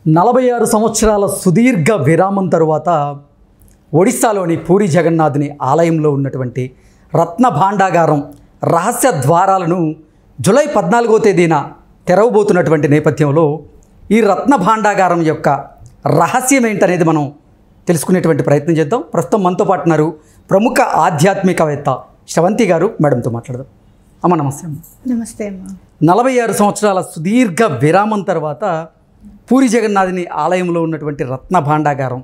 46 సంవత్సరాల సుదీర్ఘ విరామం తరువాత ఒడిశాలోని పూరి జగన్నాథుని ఆలయంలో ఉన్నటువంటి రత్న భాండాగారం రహస్య ద్వారాలను జూలై 14వ తేదీన తెరవబోతున్నటువంటి నేపథ్యంలో ఈ రత్న భాండాగారం యొక్క రహస్యం ఏంటనేది మనం తెలుసుకునేటువంటి ప్రయత్నం చేద్దాం. ప్రస్తుతం మనతో పాటు ఉన్నారు ప్రముఖ ఆధ్యాత్మికవేత్త శ్రవంతి గారు. మేడంతో మాట్లాడదాం. అమ్మ నమస్తే. నమస్తే అమ్మ. 46 సంవత్సరాల సుదీర్ఘ విరామం తర్వాత పూరి జగన్నాథుని ఆలయంలో ఉన్నటువంటి రత్న భాండాగారం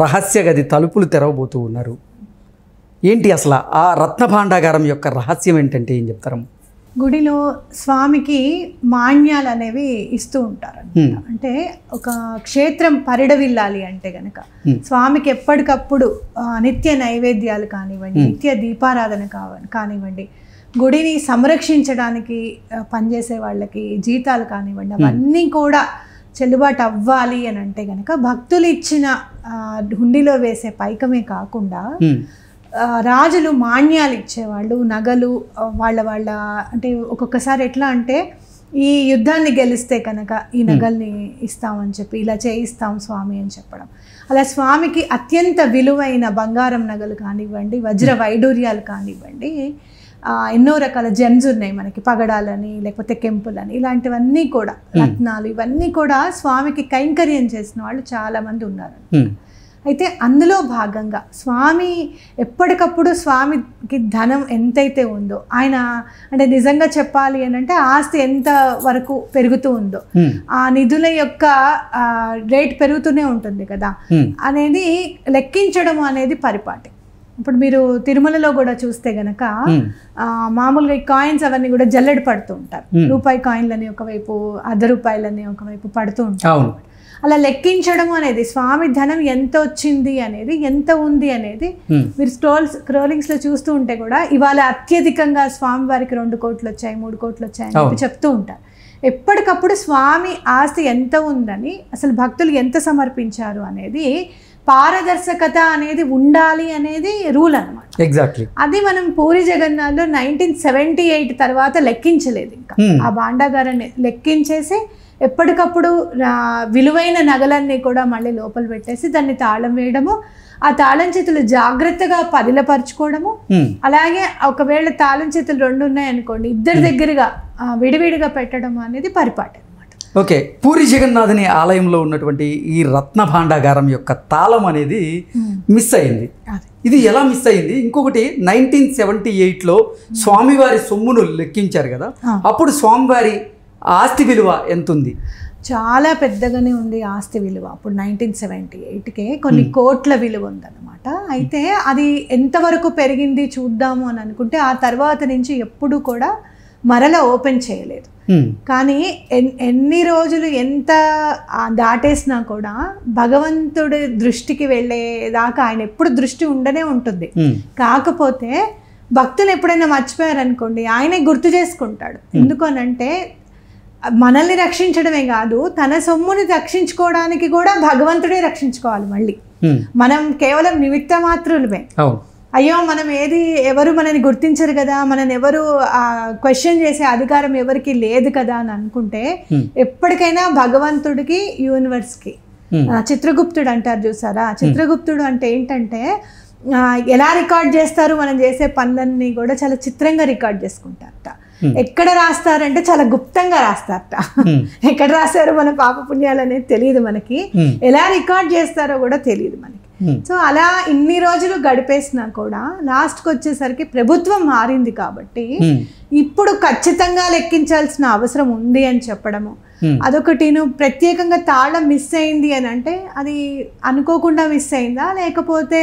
రహస్య గది తలుపులు తెరవబోతూ ఉన్నారు. ఏంటి అసలు ఆ రత్న భాండాగారం యొక్క రహస్యం ఏంటంటే ఏం చెప్తారు? గుడిలో స్వామికి మాన్యాలు అనేవి ఇస్తూ ఉంటారు. అంటే ఒక క్షేత్రం పరిడవిల్లాలి అంటే గనక స్వామికి ఎప్పటికప్పుడు నిత్య నైవేద్యాలు కానివ్వండి, నిత్య దీపారాధన కానివ్వండి, గుడిని సంరక్షించడానికి పనిచేసే వాళ్ళకి జీతాలు కానివ్వండి, అవన్నీ కూడా చెల్లుబాటు అవ్వాలి అని అంటే కనుక భక్తులు ఇచ్చిన హుండీలో వేసే పైకమే కాకుండా రాజులు మాన్యాలు ఇచ్చేవాళ్ళు, నగలు వాళ్ళ అంటే ఒక్కొక్కసారి ఎట్లా అంటే ఈ యుద్ధాన్ని గెలిస్తే కనుక ఈ నగల్ని ఇస్తామని చెప్పి ఇలా చేయిస్తాం స్వామి అని చెప్పడం. అలా స్వామికి అత్యంత విలువైన బంగారం నగలు కానివ్వండి, వజ్ర వైడూర్యాలు కానివ్వండి, ఎన్నో రకాల జెమ్స్ ఉన్నాయి మనకి, పగడాలని లేకపోతే కెంపులని, ఇలాంటివన్నీ కూడా రత్నాలు, ఇవన్నీ కూడా స్వామికి కైంకర్యం చేసిన వాళ్ళు చాలామంది ఉన్నారు. అయితే అందులో భాగంగా స్వామి ఎప్పటికప్పుడు స్వామికి ధనం ఎంతైతే ఉందో, ఆయన అంటే నిజంగా చెప్పాలి అని అంటే ఆస్తి ఎంత వరకు పెరుగుతూ ఉందో ఆ నిధుల యొక్క రేట్ పెరుగుతూనే ఉంటుంది కదా అనేది లెక్కించడం అనేది పరిపాటి. ఇప్పుడు మీరు తిరుమలలో కూడా చూస్తే గనక మామూలుగా ఈ కాయిన్స్ అవన్నీ కూడా జల్లెడ పడుతూ ఉంటారు. రూపాయి కాయిన్లని ఒకవైపు, ₹10 ఒకవైపు పడుతూ ఉంటారు. అలా లెక్కించడం అనేది స్వామి ధనం ఎంత వచ్చింది అనేది, ఎంత ఉంది అనేది మీరు స్క్రోలింగ్స్ లో చూస్తూ ఉంటే కూడా ఇవాళ అత్యధికంగా స్వామి వారికి 2 కోట్లు వచ్చాయి, 3 కోట్లు వచ్చాయి అని చెప్పి చెప్తూ ఉంటారు. ఎప్పటికప్పుడు స్వామి ఆస్తి ఎంత ఉందని, అసలు భక్తులు ఎంత సమర్పించారు అనేది పారదర్శకత అనేది ఉండాలి అనేది రూల్ అనమాట. ఎగ్జాక్ట్లీ. అది మనం పూరి జగన్నాథ్లో 1978 తర్వాత లెక్కించలేదు. ఇంకా ఆ భాండాగారాన్ని లెక్కించేసి ఎప్పటికప్పుడు విలువైన నగలన్నీ కూడా మళ్ళీ లోపల పెట్టేసి దాన్ని తాళం వేయడము, ఆ తాళం చేతులు జాగ్రత్తగా పదిలపరచుకోవడము, అలాగే ఒకవేళ తాళం చేతులు 2 ఉన్నాయనుకోండి ఇద్దరి దగ్గరగా విడివిడిగా పెట్టడం అనేది పరిపాటి. ఓకే, పూరి జగన్నాథుని ఆలయంలో ఉన్నటువంటి ఈ రత్న భాండాగారం యొక్క తాళం అనేది మిస్ అయింది. ఇది ఎలా మిస్ అయింది? ఇంకొకటి 1978లో స్వామివారి సొమ్మును లెక్కించారు కదా, అప్పుడు స్వామివారి ఆస్తి విలువ ఎంత ఉంది? చాలా పెద్దగానే ఉంది ఆస్తి విలువ. అప్పుడు 1978కే కొన్ని కోట్ల విలువ ఉందన్నమాట. అయితే అది ఎంతవరకు పెరిగింది చూద్దాము అని అనుకుంటే ఆ తర్వాత నుంచి ఎప్పుడు కూడా మరలా ఓపెన్ చేయలేదు. కానీ ఎన్ని రోజులు ఎంత దాటేసినా కూడా భగవంతుడి దృష్టికి వెళ్ళేదాకా ఆయన ఎప్పుడు దృష్టి ఉండనే ఉంటుంది. కాకపోతే భక్తులు ఎప్పుడైనా మర్చిపోయారనుకోండి ఆయనే గుర్తు చేసుకుంటాడు. ఎందుకనంటే మనల్ని రక్షించడమే కాదు, తన సొమ్ముని రక్షించుకోవడానికి కూడా భగవంతుడే రక్షించుకోవాలి. మళ్ళీ మనం కేవలం నిమిత్త మాత్రులమే. అయ్యో మనం ఎవరు మనని గుర్తించరు కదా, మనని ఎవరు క్వశ్చన్ చేసే అధికారం ఎవరికి లేదు కదా అని అనుకుంటే ఎప్పటికైనా భగవంతుడికి, యూనివర్స్కి, చిత్రగుప్తుడు అంటారు చూసారా, చిత్రగుప్తుడు అంటే ఏంటంటే ఎలా రికార్డ్ చేస్తారు మనం చేసే పనులన్నీ కూడా చాలా చిత్రంగా రికార్డ్ చేసుకుంటారట. ఎక్కడ రాస్తారంటే చాలా గుప్తంగా రాస్తారట. ఎక్కడ రాస్తారో మన పాపపుణ్యాలు అనేది తెలియదు మనకి, ఎలా రికార్డ్ చేస్తారో కూడా తెలియదు మనకి. సో అలా ఇన్ని రోజులు గడిపేసినా కూడా లాస్ట్కి వచ్చేసరికి ప్రభుత్వం మారింది కాబట్టి ఇప్పుడు ఖచ్చితంగా లెక్కించాల్సిన అవసరం ఉంది అని చెప్పడము అదొకటి. ప్రత్యేకంగా తాళం మిస్ అయింది అని అంటే అది అనుకోకుండా మిస్ అయిందా లేకపోతే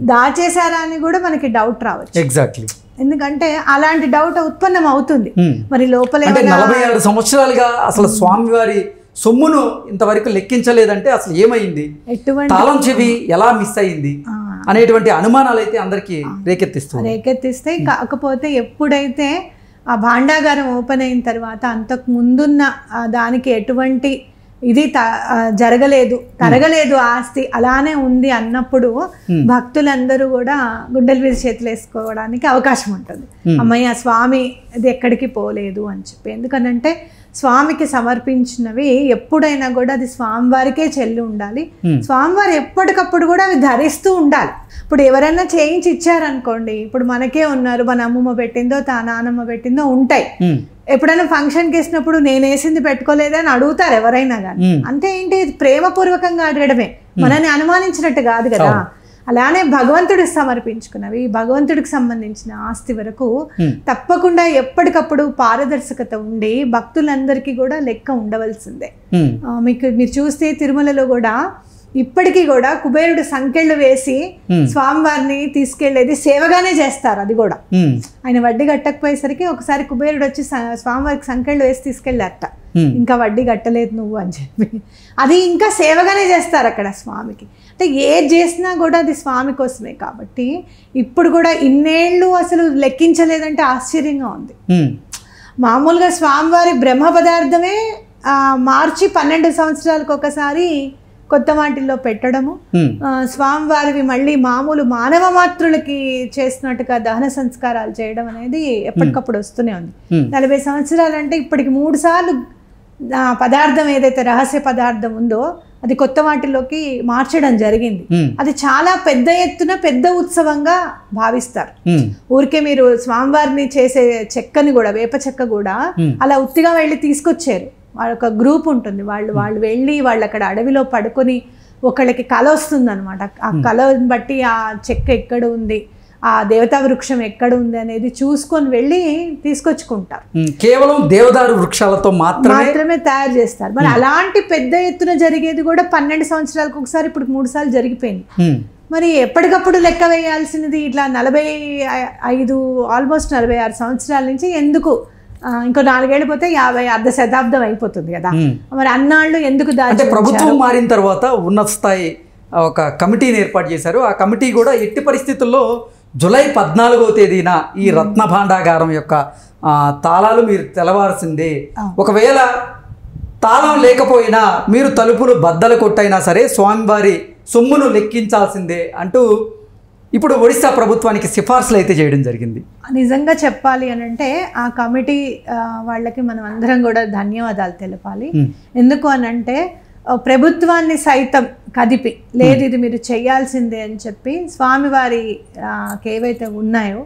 దాచేశారా అని కూడా మనకి డౌట్ రావచ్చు. ఎగ్జాక్ట్లీ. ఎందుకంటే అలాంటి డౌట్ ఉత్పన్నం అవుతుంది. మరి లోపల 46 సంవత్సరాలుగా అసలు స్వామివారి సొమ్మును ఇంతవరకు లెక్కించలేదంటే అసలు ఏమైంది, తాళం చెవి ఎలా మిస్ అయింది అనేటువంటి అనుమానాలు అయితే అందరికీ రేకెత్తిస్తాయి. కాకపోతే ఎప్పుడైతే ఆ భాండాగారం ఓపెన్ అయిన తర్వాత అంతకు ముందున్న దానికి ఎటువంటి ఇది జరగలేదు, తరగలేదు ఆస్తి అలానే ఉంది అన్నప్పుడు భక్తులందరూ కూడా గుండెల మీద చేతులు వేసుకోవడానికి అవకాశం ఉంటుంది. అమ్మయ్య స్వామి ఇది ఎక్కడికి పోలేదు అని చెప్పి. ఎందుకనంటే స్వామికి సమర్పించినవి ఎప్పుడైనా కూడా అది స్వామివారికే చెల్లి ఉండాలి. స్వామివారు ఎప్పటికప్పుడు కూడా అవి ధరిస్తూ ఉండాలి. ఇప్పుడు ఎవరైనా చేయించి ఇచ్చారనుకోండి, ఇప్పుడు మనకే ఉన్నారు, మన అమ్మమ్మ పెట్టిందో నానమ్మ పెట్టిందో ఉంటాయి. ఎప్పుడైనా ఫంక్షన్కి వేసినప్పుడు నేను వేసింది పెట్టుకోలేదా అని అడుగుతారు ఎవరైనా కానీ. అంటే ఏంటి, ప్రేమపూర్వకంగా అడగడమే, మనని అనుమానించినట్టు కాదు కదా. అలానే భగవంతుడికి సమర్పించుకున్నవి, భగవంతుడికి సంబంధించిన ఆస్తి వరకు తప్పకుండా ఎప్పటికప్పుడు పారదర్శకత ఉండి భక్తులందరికీ కూడా లెక్క ఉండవలసిందే. మీరు చూస్తే తిరుమలలో కూడా ఇప్పటికీ కూడా కుబేరుడు సంకెళ్ళు వేసి స్వామివారిని తీసుకెళ్లేది సేవగానే చేస్తారు. అది కూడా ఆయన వడ్డీ కట్టకపోయేసరికి ఒకసారి కుబేరుడు వచ్చి స్వామివారికి సంకెళ్ళు వేసి తీసుకెళ్ళారట. ఇంకా వడ్డీ కట్టలేదు నువ్వు అని చెప్పి, అది ఇంకా సేవగానే చేస్తారు అక్కడ స్వామికి. అంటే ఏది చేసినా కూడా అది స్వామి కోసమే కాబట్టి ఇప్పుడు కూడా ఇన్నేళ్ళు అసలు లెక్కించలేదంటే ఆశ్చర్యంగా ఉంది. మామూలుగా స్వామివారి బ్రహ్మ పదార్థమే మార్చి 12 సంవత్సరాలకు ఒకసారి కొత్త వాటిల్లో పెట్టడము, స్వామివారివి మళ్ళీ మామూలు మానవ మాతృలకి చేసినట్టుగా దహన సంస్కారాలు చేయడం అనేది ఎప్పటికప్పుడు వస్తూనే ఉంది. 40 సంవత్సరాలు అంటే ఇప్పటికి 3 సార్లు పదార్థం ఏదైతే రహస్య పదార్థం ఉందో అది కొత్త వాటిలోకి మార్చడం జరిగింది. అది చాలా పెద్ద ఎత్తున పెద్ద ఉత్సవంగా భావిస్తారు. ఊరికే మీరు స్వామివారిని చేసే చెక్కని కూడా, వేప చెక్క కూడా అలా ఉత్తిగా వెళ్ళి తీసుకొచ్చారు. వాళ్ళొక గ్రూప్ ఉంటుంది, వాళ్ళు వెళ్ళి వాళ్ళు అక్కడ అడవిలో పడుకొని ఒకళ్ళకి కళ వస్తుంది అనమాట. ఆ కళని బట్టి ఆ చెక్క ఎక్కడ ఉంది, ఆ దేవతా వృక్షం ఎక్కడ ఉంది అనేది చూసుకొని వెళ్ళి తీసుకొచ్చుకుంటారు. కేవలం దేవదారు వృక్షాలతో మాత్రమే తయారు చేస్తారు. మరి అలాంటి పెద్ద ఎత్తున జరిగేది కూడా 12 సంవత్సరాలకు ఒకసారి ఇప్పుడు 3 సార్లు జరిగిపోయింది. మరి ఎప్పటికప్పుడు లెక్క వేయాల్సినది ఇట్లా 45 ఆల్మోస్ట్ 46 సంవత్సరాల నుంచి ఎందుకు ఇంకో 4 ఏళ్ళు పోతే 50 అర్ధ శతాబ్దం అయిపోతుంది కదా. మరి అన్నాళ్ళు ఎందుకు అంటే ప్రభుత్వం మారిన తర్వాత ఉన్నత స్థాయి ఒక కమిటీని ఏర్పాటు చేశారు. ఆ కమిటీ కూడా ఎట్టి పరిస్థితుల్లో జూలై 14వ తేదీన ఈ రత్న భాండాగారం యొక్క తాళాలు మీరు తెలవాల్సిందే, ఒకవేళ తాళం లేకపోయినా మీరు తలుపులు బద్దలు కొట్టైనా సరే స్వామివారి సొమ్మును లెక్కించాల్సిందే అంటూ ఇప్పుడు ఒడిశా ప్రభుత్వానికి సిఫార్సులు అయితే చేయడం జరిగింది. నిజంగా చెప్పాలి అని అంటే ఆ కమిటీ వాళ్ళకి మనం అందరం కూడా ధన్యవాదాలు తెలపాలి. ఎందుకు అని అంటే ప్రభుత్వాన్ని సైతం కదిపి లేదు ఇది మీరు చేయాల్సిందే అని చెప్పి స్వామివారికి ఏవైతే ఉన్నాయో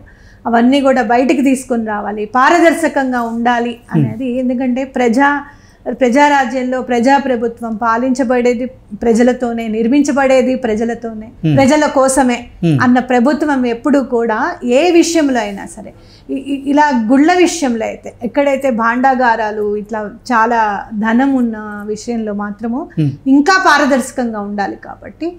అవన్నీ కూడా బయటికి తీసుకొని రావాలి, పారదర్శకంగా ఉండాలి అనేది. ఎందుకంటే ప్రజారాజ్యంలో ప్రజాప్రభుత్వం పాలించబడేది ప్రజలతోనే, నిర్మించబడేది ప్రజలతోనే, ప్రజల కోసమే అన్న ప్రభుత్వం ఎప్పుడు కూడా ఏ విషయంలో అయినా సరే, ఇలా గుళ్ళ విషయంలో అయితే ఎక్కడైతే భాండాగారాలు ఇట్లా చాలా ధనం ఉన్న విషయంలో మాత్రము ఇంకా పారదర్శకంగా ఉండాలి. కాబట్టి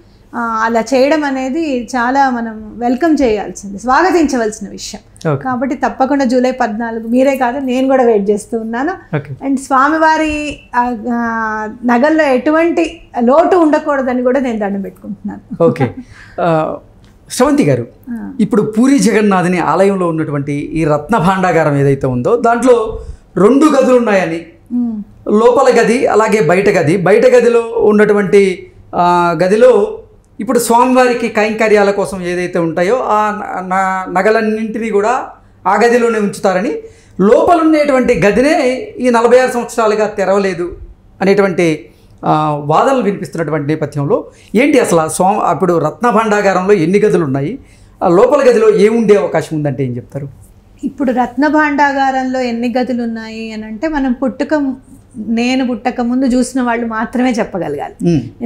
అలా చేయడం అనేది చాలా మనం వెల్కమ్ చేయాల్సింది, స్వాగతించవలసిన విషయం. కాబట్టి తప్పకుండా జూలై 14 మీరే కాదు నేను కూడా వెయిట్ చేస్తూ ఉన్నాను. అండ్ స్వామివారి నగల్లో ఎటువంటి లోటు ఉండకూడదని కూడా నేను దండం పెట్టుకుంటున్నాను. ఓకే శ్రవంతి గారు, ఇప్పుడు పూరి జగన్నాథుని ఆలయంలో ఉన్నటువంటి ఈ రత్న భాండాగారం ఏదైతే ఉందో దాంట్లో 2 గదులు ఉన్నాయని, లోపల గది అలాగే బయట గది. బయట గదిలో ఉన్నటువంటి గదిలో ఇప్పుడు స్వామివారికి కైంకర్యాల కోసం ఏదైతే ఉంటాయో ఆ నగలన్నింటినీ కూడా ఆ గదిలోనే ఉంచుతారని, లోపల ఉండేటువంటి గదినే ఈ 46 సంవత్సరాలుగా తెరవలేదు అనేటువంటి వాదనలు వినిపిస్తున్నటువంటి నేపథ్యంలో ఏంటి అసలు అప్పుడు రత్న భాండాగారంలో ఎన్ని గదులు ఉన్నాయి, ఆ లోపల గదిలో ఏముండే అవకాశం ఉందంటే ఏం చెప్తారు? ఇప్పుడు రత్న భాండాగారంలో ఎన్ని గదులు ఉన్నాయి అని అంటే మనం నేను పుట్టక ముందు చూసిన వాళ్ళు మాత్రమే చెప్పగలగాలి.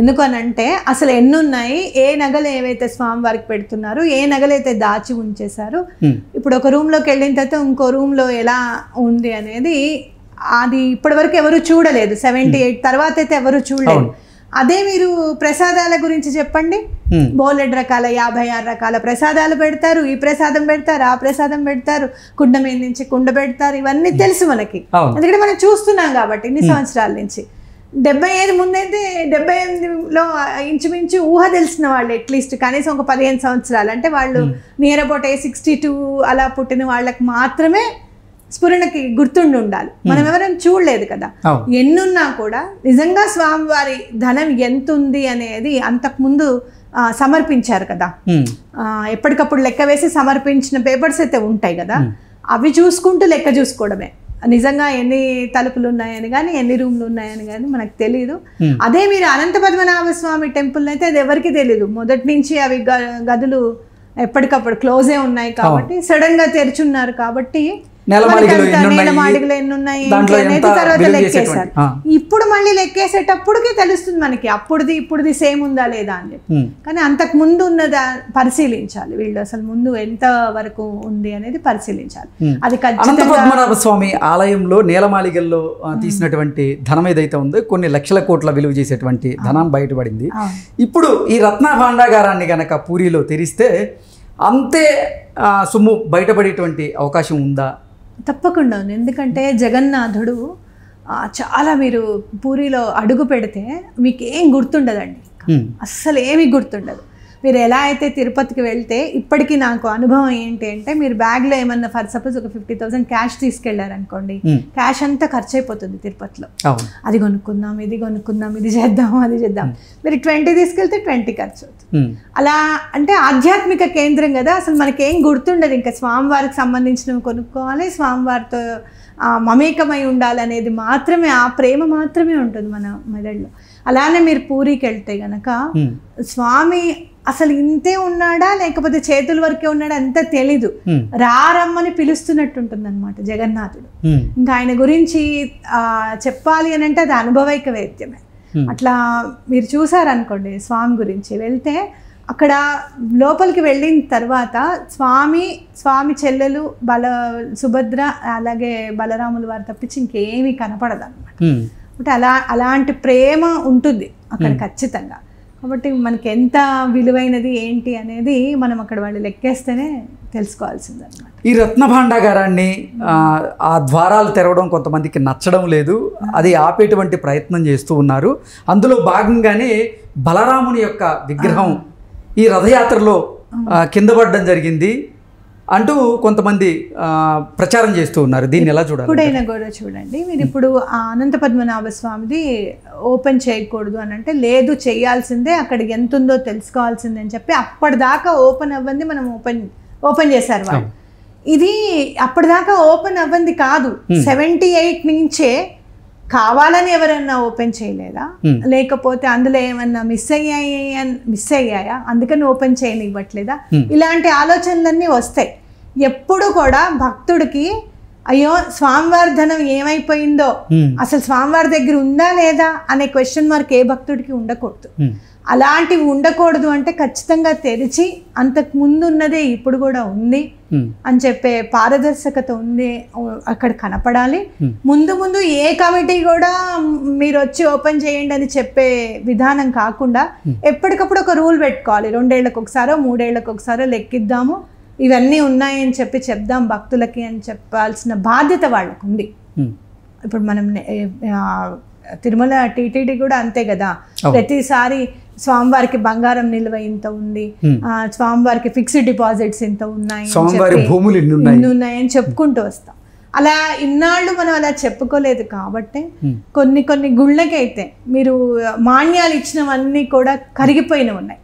ఎందుకు అని అంటే అసలు ఎన్ని ఉన్నాయి, ఏ నగలు ఏవైతే స్వామివారికి పెడుతున్నారు, ఏ నగలైతే దాచి ఉంచేశారు, ఇప్పుడు ఒక రూమ్లోకి వెళ్ళిన తర్వాత ఇంకో రూమ్లో ఎలా ఉంది అనేది అది ఇప్పటివరకు ఎవరు చూడలేదు. 78 తర్వాత అయితే ఎవరు చూడలేదు. అదే మీరు ప్రసాదాల గురించి చెప్పండి, బోలెడ్ రకాల 56 రకాల ప్రసాదాలు పెడతారు, ఈ ప్రసాదం పెడతారు, ఆ ప్రసాదం పెడతారు, కుండ మీద నుంచి కుండ పెడతారు, ఇవన్నీ తెలుసు మనకి. ఎందుకంటే మనం చూస్తున్నాం కాబట్టి ఇన్ని సంవత్సరాల నుంచి. 75 ముందైతే 78లో ఇంచుమించు ఊహ తెలిసిన వాళ్ళు అట్లీస్ట్ కనీసం ఒక 15 సంవత్సరాలు అంటే వాళ్ళు నియర్ అబౌట్ 62 అలా పుట్టిన వాళ్ళకి మాత్రమే స్ఫురణకి గుర్తుండి ఉండాలి. మనం ఎవరైనా చూడలేదు కదా, ఎన్నున్నా కూడా నిజంగా స్వామివారి ధనం ఎంత ఉంది అనేది అంతకుముందు సమర్పించారు కదా, ఎప్పటికప్పుడు లెక్క వేసి సమర్పించిన పేపర్స్ అయితే ఉంటాయి కదా, అవి చూసుకుంటూ లెక్క చూసుకోవడమే. నిజంగా ఎన్ని తలుపులు ఉన్నాయని కానీ ఎన్ని రూమ్లు ఉన్నాయని కానీ మనకు తెలియదు. అదే మీరు అనంత పద్మనాభ స్వామి టెంపుల్ అయితే అది ఎవరికి తెలియదు. మొదటి నుంచి అవి గదులు ఎప్పటికప్పుడు క్లోజే ఉన్నాయి కాబట్టి, సడన్ గా తెరుచున్నారు కాబట్టి నేలమాళిగలు ఎన్ని ఉన్నాయి అనేది తర్వాత లెక్కేశారు. ఇప్పుడు మళ్ళీ లెక్కేసేటప్పటికి తెలుస్తుంది మనకి అప్పుడుది ఇప్పుడుది సేమ్ ఉందా లేదా అని చెప్పి. కానీ అంతకు ముందు ఉన్నదా పరిశీలించాలి వీళ్ళు, అసలు ముందు ఎంత వరకు ఉంది అనేది పరిశీలించాలి. అది అనంత పద్మనాభ స్వామి ఆలయంలో నేలమాళిగల్లో తీసినటువంటి ధనం ఏదైతే ఉందో కొన్ని లక్షల కోట్ల విలువ చేసేటువంటి ధనం బయటపడింది. ఇప్పుడు ఈ రత్న భాండాగారాన్ని గనక పూరిలో తెరిస్తే అంతే సొమ్ము బయటపడేటువంటి అవకాశం ఉందా? తప్పకుండా ఉంది. ఎందుకంటే జగన్నాథుడు చాలా, మీరు పూరిలో అడుగు పెడితే మీకు ఏం గుర్తుండదండి, అస్సలు ఏమీ గుర్తుండదు. మీరు ఎలా అయితే తిరుపతికి వెళ్తే ఇప్పటికీ నాకు అనుభవం ఏంటి అంటే, మీరు బ్యాగ్లో ఏమన్నా ఫర్ సపోజ్ ఒక 50,000 క్యాష్ తీసుకెళ్లారనుకోండి, క్యాష్ అంతా ఖర్చు అయిపోతుంది తిరుపతిలో. అది కొనుక్కుందాం, ఇది కొనుక్కుందాం, ఇది చేద్దాం, అది చేద్దాం. మీరు 20 తీసుకెళ్తే 20 ఖర్చు అవుతుంది. అలా అంటే ఆధ్యాత్మిక కేంద్రం కదా, అసలు మనకేం గుర్తుండదు. ఇంకా స్వామివారికి సంబంధించినవి కొనుక్కోవాలి, స్వామివారితో మమేకమై ఉండాలనేది మాత్రమే, ఆ ప్రేమ మాత్రమే ఉంటుంది మన మెదడులో. అలానే మీరు పూరికి వెళ్తే గనక స్వామి అసలు ఇంతే ఉన్నాడా లేకపోతే చేతుల వరకే ఉన్నాడా అంత తెలీదు, రారమ్మని పిలుస్తున్నట్టు ఉంటుంది అనమాట జగన్నాథుడు. ఇంకా ఆయన గురించి చెప్పాలి అని అంటే అది అనుభవైక వేద్యమే. అట్లా మీరు చూసారనుకోండి స్వామి గురించి వెళ్తే, అక్కడ లోపలికి వెళ్ళిన తర్వాత స్వామి చెల్లెలు సుభద్ర అలాగే బలరాములు వారు తప్పించి ఇంకేమీ కనపడదు అనమాట. అంటే అలాంటి ప్రేమ ఉంటుంది అక్కడ ఖచ్చితంగా. కాబట్టి మనకి ఎంత విలువైనది ఏంటి అనేది మనం అక్కడ వాళ్ళు లెక్కేస్తేనే తెలుసుకోవాల్సింది అనమాట. ఈ రత్న భాండాగారాన్ని ఆ ద్వారాలు తెరవడం కొంతమందికి నచ్చడం లేదు, అది ఆపేటువంటి ప్రయత్నం చేస్తూ ఉన్నారు. అందులో భాగంగానే బలరాముని యొక్క విగ్రహం ఈ రథయాత్రలో కింద పడడం జరిగింది అంటూ కొంతమంది ప్రచారం చేస్తూ ఉన్నారు. దీన్ని ఎలా చూడాలి? ఇప్పుడైనా కూడా చూడండి, మీరు ఇప్పుడు అనంత పద్మనాభ స్వామిది ఓపెన్ చేయకూడదు అని అంటే, లేదు చేయాల్సిందే, అక్కడ ఎంత ఉందో తెలుసుకోవాల్సిందే అని చెప్పి అప్పటిదాకా ఓపెన్ అవ్వంది మనం ఓపెన్ చేశారు వాళ్ళు. ఇది అప్పటిదాకా ఓపెన్ అవ్వంది కాదు, 78 నుంచే కావాలని ఎవరన్నా ఓపెన్ చేయలేదా, లేకపోతే అందులో ఏమన్నా మిస్ అయ్యాయా అందుకని ఓపెన్ చేయనివ్వట్లేదా, ఇలాంటి ఆలోచనలన్నీ వస్తాయి. ఎప్పుడు కూడా భక్తుడికి అయ్యో స్వామివారి ధనం ఏమైపోయిందో, అసలు స్వామివారి దగ్గర ఉందా లేదా అనే క్వశ్చన్ మార్క్ ఏ భక్తుడికి ఉండకూడదు. అలాంటివి ఉండకూడదు అంటే ఖచ్చితంగా తెరిచి అంతకు ముందు ఉన్నదే ఇప్పుడు కూడా ఉంది అని చెప్పే పారదర్శకత ఉంది, అక్కడ కనపడాలి. ముందు ఏ కమిటీ కూడా మీరు వచ్చి ఓపెన్ చేయండి అని చెప్పే విధానం కాకుండా ఎప్పటికప్పుడు ఒక రూల్ పెట్టుకోవాలి. 2 ఏళ్లకు ఒకసారో 3 ఏళ్లకు ఒకసారో లెక్కిద్దాము, ఇవన్నీ ఉన్నాయని చెప్పి చెప్దాం భక్తులకి అని చెప్పాల్సిన బాధ్యత వాళ్ళకు ఉంది. ఇప్పుడు మనం తిరుమల టీటీడీ కూడా అంతే కదా, ప్రతిసారి స్వామివారికి బంగారం నిల్వ ఇంత ఉంది, స్వామివారికి ఫిక్స్డ్ డిపాజిట్స్ ఇంత ఉన్నాయి, భూములు ఇన్ని ఉన్నాయని చెప్పుకుంటూ వస్తాం. అలా ఇన్నాళ్ళు మనం అలా చెప్పుకోలేదు కాబట్టి కొన్ని గుళ్ళకైతే మీరు మాన్యాలు ఇచ్చినవన్నీ కూడా కరిగిపోయినవి ఉన్నాయి.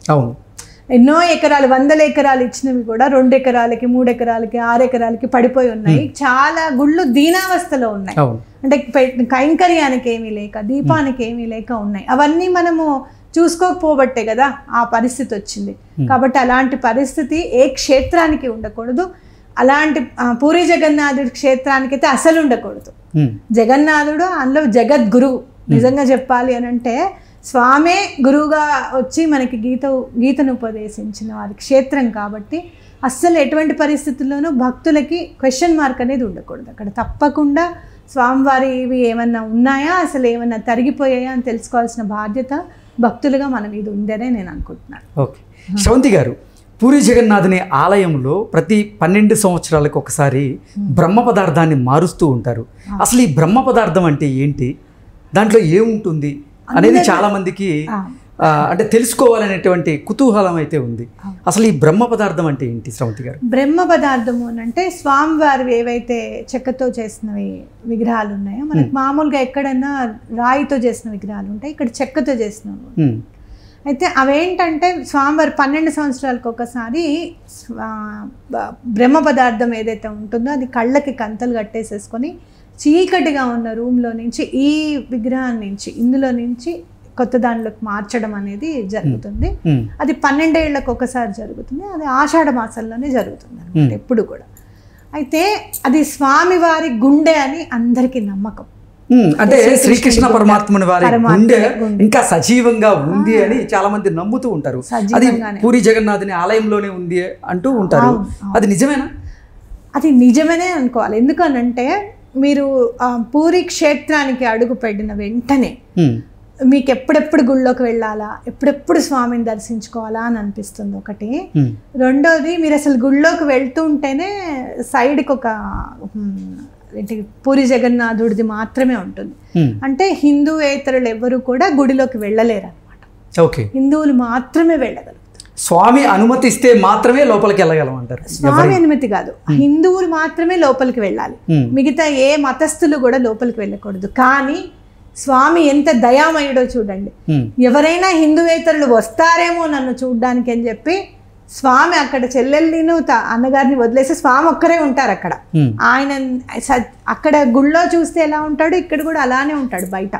ఎన్నో ఎకరాలు 100 ఎకరాలు ఇచ్చినవి కూడా 2 ఎకరాలకి 3 ఎకరాలకి 6 ఎకరాలకి పడిపోయి ఉన్నాయి. చాలా గుళ్ళు దీనావస్థలో ఉన్నాయి, అంటే కైంకర్యానికి ఏమీ లేక దీపానికి ఏమీ లేక ఉన్నాయి. అవన్నీ మనము చూసుకోకపోబట్టే కదా ఆ పరిస్థితి వచ్చింది. కాబట్టి అలాంటి పరిస్థితి ఏ క్షేత్రానికి ఉండకూడదు. అలాంటి పూరి జగన్నాథుడి క్షేత్రానికి అయితే అసలు ఉండకూడదు. జగన్నాథుడు అందులో జగద్గురువు. నిజంగా చెప్పాలి అని అంటే స్వామే గురువుగా వచ్చి మనకి గీతను ఉపదేశించిన వారి క్షేత్రం కాబట్టి అస్సలు ఎటువంటి పరిస్థితుల్లోనూ భక్తులకి క్వశ్చన్ మార్క్ అనేది ఉండకూడదు. అక్కడ తప్పకుండా స్వామివారి ఇవి ఏమన్నా ఉన్నాయా, అసలు ఏమన్నా తరిగిపోయాయా అని తెలుసుకోవాల్సిన బాధ్యత భక్తులుగా మన మీద ఉందనే నేను అనుకుంటున్నాను. ఓకే, శ్రవంతి గారు, పూరి జగన్నాథుని ఆలయంలో ప్రతి 12 సంవత్సరాలకు ఒకసారి బ్రహ్మ పదార్థాన్ని మారుస్తూ ఉంటారు. అసలు ఈ బ్రహ్మ పదార్థం అంటే ఏంటి, దాంట్లో ఏముంటుంది అనేది చాలా మందికి అంటే తెలుసుకోవాలనేటువంటి కుతూహలం అయితే ఉంది. అసలు ఈ బ్రహ్మ పదార్థం అంటే ఏంటి శ్రవంతి గారు? బ్రహ్మ పదార్థము అని అంటే స్వామివారు ఏవైతే చెక్కతో చేసినవి విగ్రహాలు ఉన్నాయో, మనకి మామూలుగా ఎక్కడైనా రాయితో చేసిన విగ్రహాలు ఉంటాయి, ఇక్కడ చెక్కతో చేసినవి. అయితే అవేంటంటే స్వామివారు 12 సంవత్సరాలకు ఒకసారి బ్రహ్మ పదార్థం ఏదైతే ఉంటుందో అది కళ్ళకి కంతలు కట్టేసేసుకొని చీకటిగా ఉన్న రూమ్లో నుంచి ఈ విగ్రహం నుంచి ఇందులో నుంచి కొత్త దానిలోకి మార్చడం అనేది జరుగుతుంది. అది 12 ఏళ్లకు ఒకసారి జరుగుతుంది. అది ఆషాఢ మాసంలోనే జరుగుతుంది అనమాట ఎప్పుడు కూడా. అయితే అది స్వామివారి గుండె అని అందరికీ నమ్మకం. అంటే శ్రీకృష్ణ పరమాత్మని వారి గుండె ఇంకా సజీవంగా ఉంది అని చాలా మంది నమ్ముతూ ఉంటారు. అది పూరి జగన్నాథుని ఆలయంలోనే ఉంది అంటూ ఉంటారు. అది నిజమేనా? అది నిజమేనే అనుకోవాలి. ఎందుకనంటే మీరు పూరి క్షేత్రానికి అడుగు పెట్టిన వెంటనే మీకు ఎప్పుడెప్పుడు గుళ్ళోకి వెళ్ళాలా, ఎప్పుడెప్పుడు స్వామిని దర్శించుకోవాలా అని అనిపిస్తుంది ఒకటి. రెండోది, మీరు అసలు గుళ్ళోకి వెళ్తూ ఉంటేనే సైడ్కి ఒక పూరి జగన్నాథుడిది మాత్రమే ఉంటుంది. అంటే హిందూయేతరులు ఎవరు కూడా గుడిలోకి వెళ్ళలేరు అనమాట. ఓకే, హిందువులు మాత్రమే వెళ్ళగలరు. స్వామి అనుమతిస్తే మాత్రమే లోపలికి వెళ్ళగలం అంటారు. స్వామి అనుమతి కాదు, హిందువులు మాత్రమే లోపలికి వెళ్ళాలి. మిగతా ఏ మతస్థులు కూడా లోపలికి వెళ్ళకూడదు. కానీ స్వామి ఎంత దయామయుడో చూడండి. ఎవరైనా హిందూయేతరులు వస్తారేమో నన్ను చూడ్డానికి అని చెప్పి స్వామి అక్కడ చెల్లెల్ని అన్నగారిని వదిలేసి స్వామి ఒక్కరే ఉంటారు అక్కడ. ఆయన అక్కడ గుళ్ళో చూస్తే ఎలా ఉంటాడు, ఇక్కడ కూడా అలానే ఉంటాడు బయట.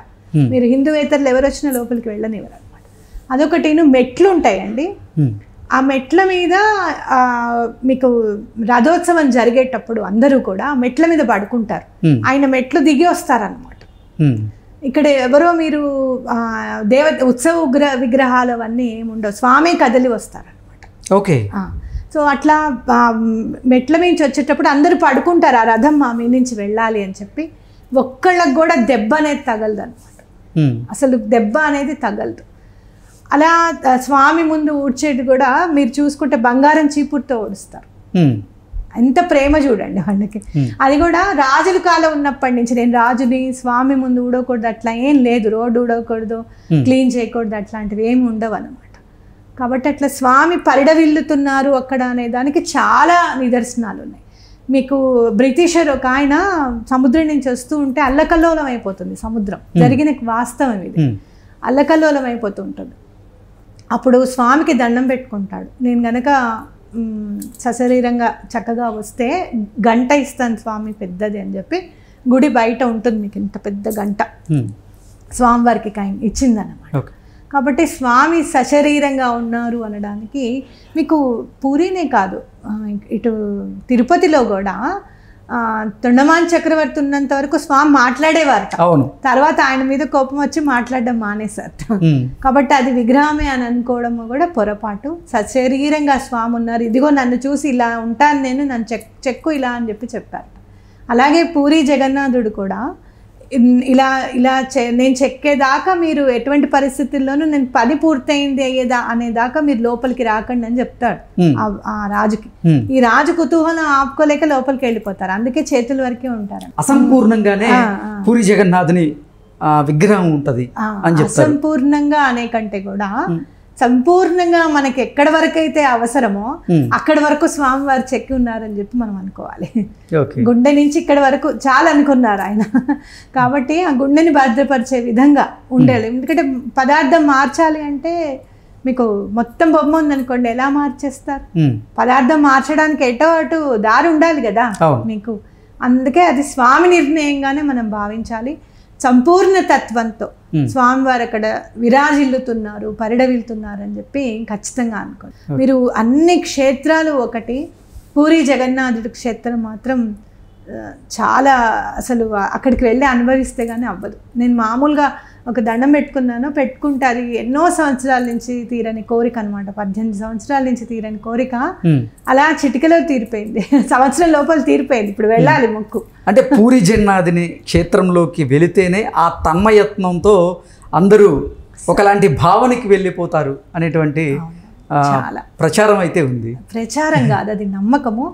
మీరు హిందూయేతరులు ఎవరు వచ్చినా లోపలికి వెళ్ళనివ్వరు అనమాట. అదొకటి. మెట్లు ఉంటాయండి, ఆ మెట్ల మీద మీకు రథోత్సవం జరిగేటప్పుడు అందరూ కూడా మెట్ల మీద పడుకుంటారు. ఆయన మెట్లు దిగి వస్తారనమాట. ఇక్కడ ఎవరో మీరు ఉత్సవ విగ్రహాలు అవన్నీ ఏముండవు, స్వామి కదిలి వస్తారనమాట. ఓకే. సో అట్లా మెట్ల నుంచి వచ్చేటప్పుడు అందరూ పడుకుంటారు, ఆ రథం మా మీ నుంచి వెళ్ళాలి అని చెప్పి. ఒక్కళ్ళకి కూడా దెబ్బ అనేది తగలదు అనమాట. అసలు దెబ్బ అనేది తగలదు. అలా స్వామి ముందు ఊడ్చేది కూడా మీరు చూసుకుంటే బంగారం చీపురుతో ఊడుస్తారు. ఎంత ప్రేమ చూడండి వాళ్ళకి. అది కూడా రాజుల కాలం ఉన్నప్పటి నుంచి, నేను రాజుని స్వామి ముందు ఊడకూడదు అట్లా ఏం లేదు, రోడ్డు ఊడకూడదు, క్లీన్ చేయకూడదు, అట్లాంటివి ఏమి ఉండవు అనమాట. కాబట్టి అట్లా స్వామి పరిడవిల్లుతున్నారు అక్కడ అనే దానికి చాలా నిదర్శనాలు ఉన్నాయి. మీకు బ్రిటిషర్ ఒక ఆయన సముద్రం నుంచి వస్తూ ఉంటే అల్లకల్లోలం అయిపోతుంది సముద్రం. జరిగిన వాస్తవం ఇది. అల్లకల్లోలం అయిపోతూ ఉంటుంది. అప్పుడు స్వామికి దండం పెట్టుకుంటాడు, నేను గనక సశరీరంగా చక్కగా వస్తే గంట ఇస్తాను స్వామి పెద్దది అని చెప్పి. గుడి బయట ఉంటుంది మీకు ఇంత పెద్ద గంట, స్వామివారికి ఇచ్చిందన్నమాట. కాబట్టి స్వామి సశరీరంగా ఉన్నారు అనడానికి మీకు పూరినే కాదు, ఇటు తిరుపతిలో కూడా తొండమాన్ చక్రవర్తి ఉన్నంత వరకు స్వామి మాట్లాడేవారు. అవును, తర్వాత ఆయన మీద కోపం వచ్చి మాట్లాడడం మానేశారు. కాబట్టి అది విగ్రహమే అని అనుకోవడం కూడా పొరపాటు. సశరీరంగా స్వామి ఉన్నారు, ఇదిగో నన్ను చూసి ఇలా ఉంటాను నేను, నన్ను చెక్కు ఇలా అని చెప్పారు. అలాగే పూరి జగన్నాథుడు కూడా ఇలా ఇలా నేను చెక్కేదాకా మీరు ఎటువంటి పరిస్థితుల్లోనూ నేను పని పూర్తయింది అనేదాకా మీరు లోపలికి రాకండి అని చెప్తాడు ఆ రాజుకి. ఈ రాజు కుతూహలం ఆపుకోలేక లోపలికి వెళ్ళిపోతారు, అందుకే చేతుల వరకే ఉంటారు. అసంపూర్ణంగానే పూరి జగన్నాథుని విగ్రహం ఉంటది అని చెప్తారు. అసంపూర్ణంగా అనే కంటే కూడా సంపూర్ణంగా మనకి ఎక్కడి వరకు అయితే అవసరమో అక్కడి వరకు స్వామివారు చెక్కి ఉన్నారని చెప్పి మనం అనుకోవాలి. గుండె నుంచి ఇక్కడి వరకు చాలా అనుకున్నారు ఆయన. కాబట్టి ఆ గుండెని భద్రపరిచే విధంగా ఉండాలి. ఎందుకంటే పదార్థం మార్చాలి అంటే మీకు మొత్తం బొమ్మ ఉందనుకోండి, ఎలా మార్చేస్తారు? పదార్థం మార్చడానికి ఎటో అటు దారి ఉండాలి కదా మీకు. అందుకే అది స్వామి నిర్ణయంగానే మనం భావించాలి. సంపూర్ణ తత్వంతో స్వామివారు అక్కడ విరాజిల్లుతున్నారు, పరిడవిల్తున్నారు అని చెప్పి ఖచ్చితంగా అనుకోండి. మీరు అన్ని క్షేత్రాలు ఒకటి, పూరి జగన్నాథుడి క్షేత్రం మాత్రం చాలా అసలు అక్కడికి వెళ్ళి అనుభవిస్తే కానీ అవ్వదు. నేను మామూలుగా ఒక దండం పెట్టుకుంటారు, ఎన్నో సంవత్సరాల నుంచి తీరని కోరిక అనమాట. 18 సంవత్సరాల నుంచి తీరని కోరిక అలా చిటికలో తీరిపోయింది, సంవత్సరం లోపల తీరిపోయింది. ఇప్పుడు వెళ్ళాలి మొక్కు. అంటే పూరి జగన్నాథుని క్షేత్రంలోకి వెళితేనే ఆ తన్మయత్నంతో అందరూ ఒకలాంటి భావనకి వెళ్ళిపోతారు అనేటువంటి చాలా ప్రచారం అయితే ఉంది. ప్రచారం కాదు, అది నమ్మకము.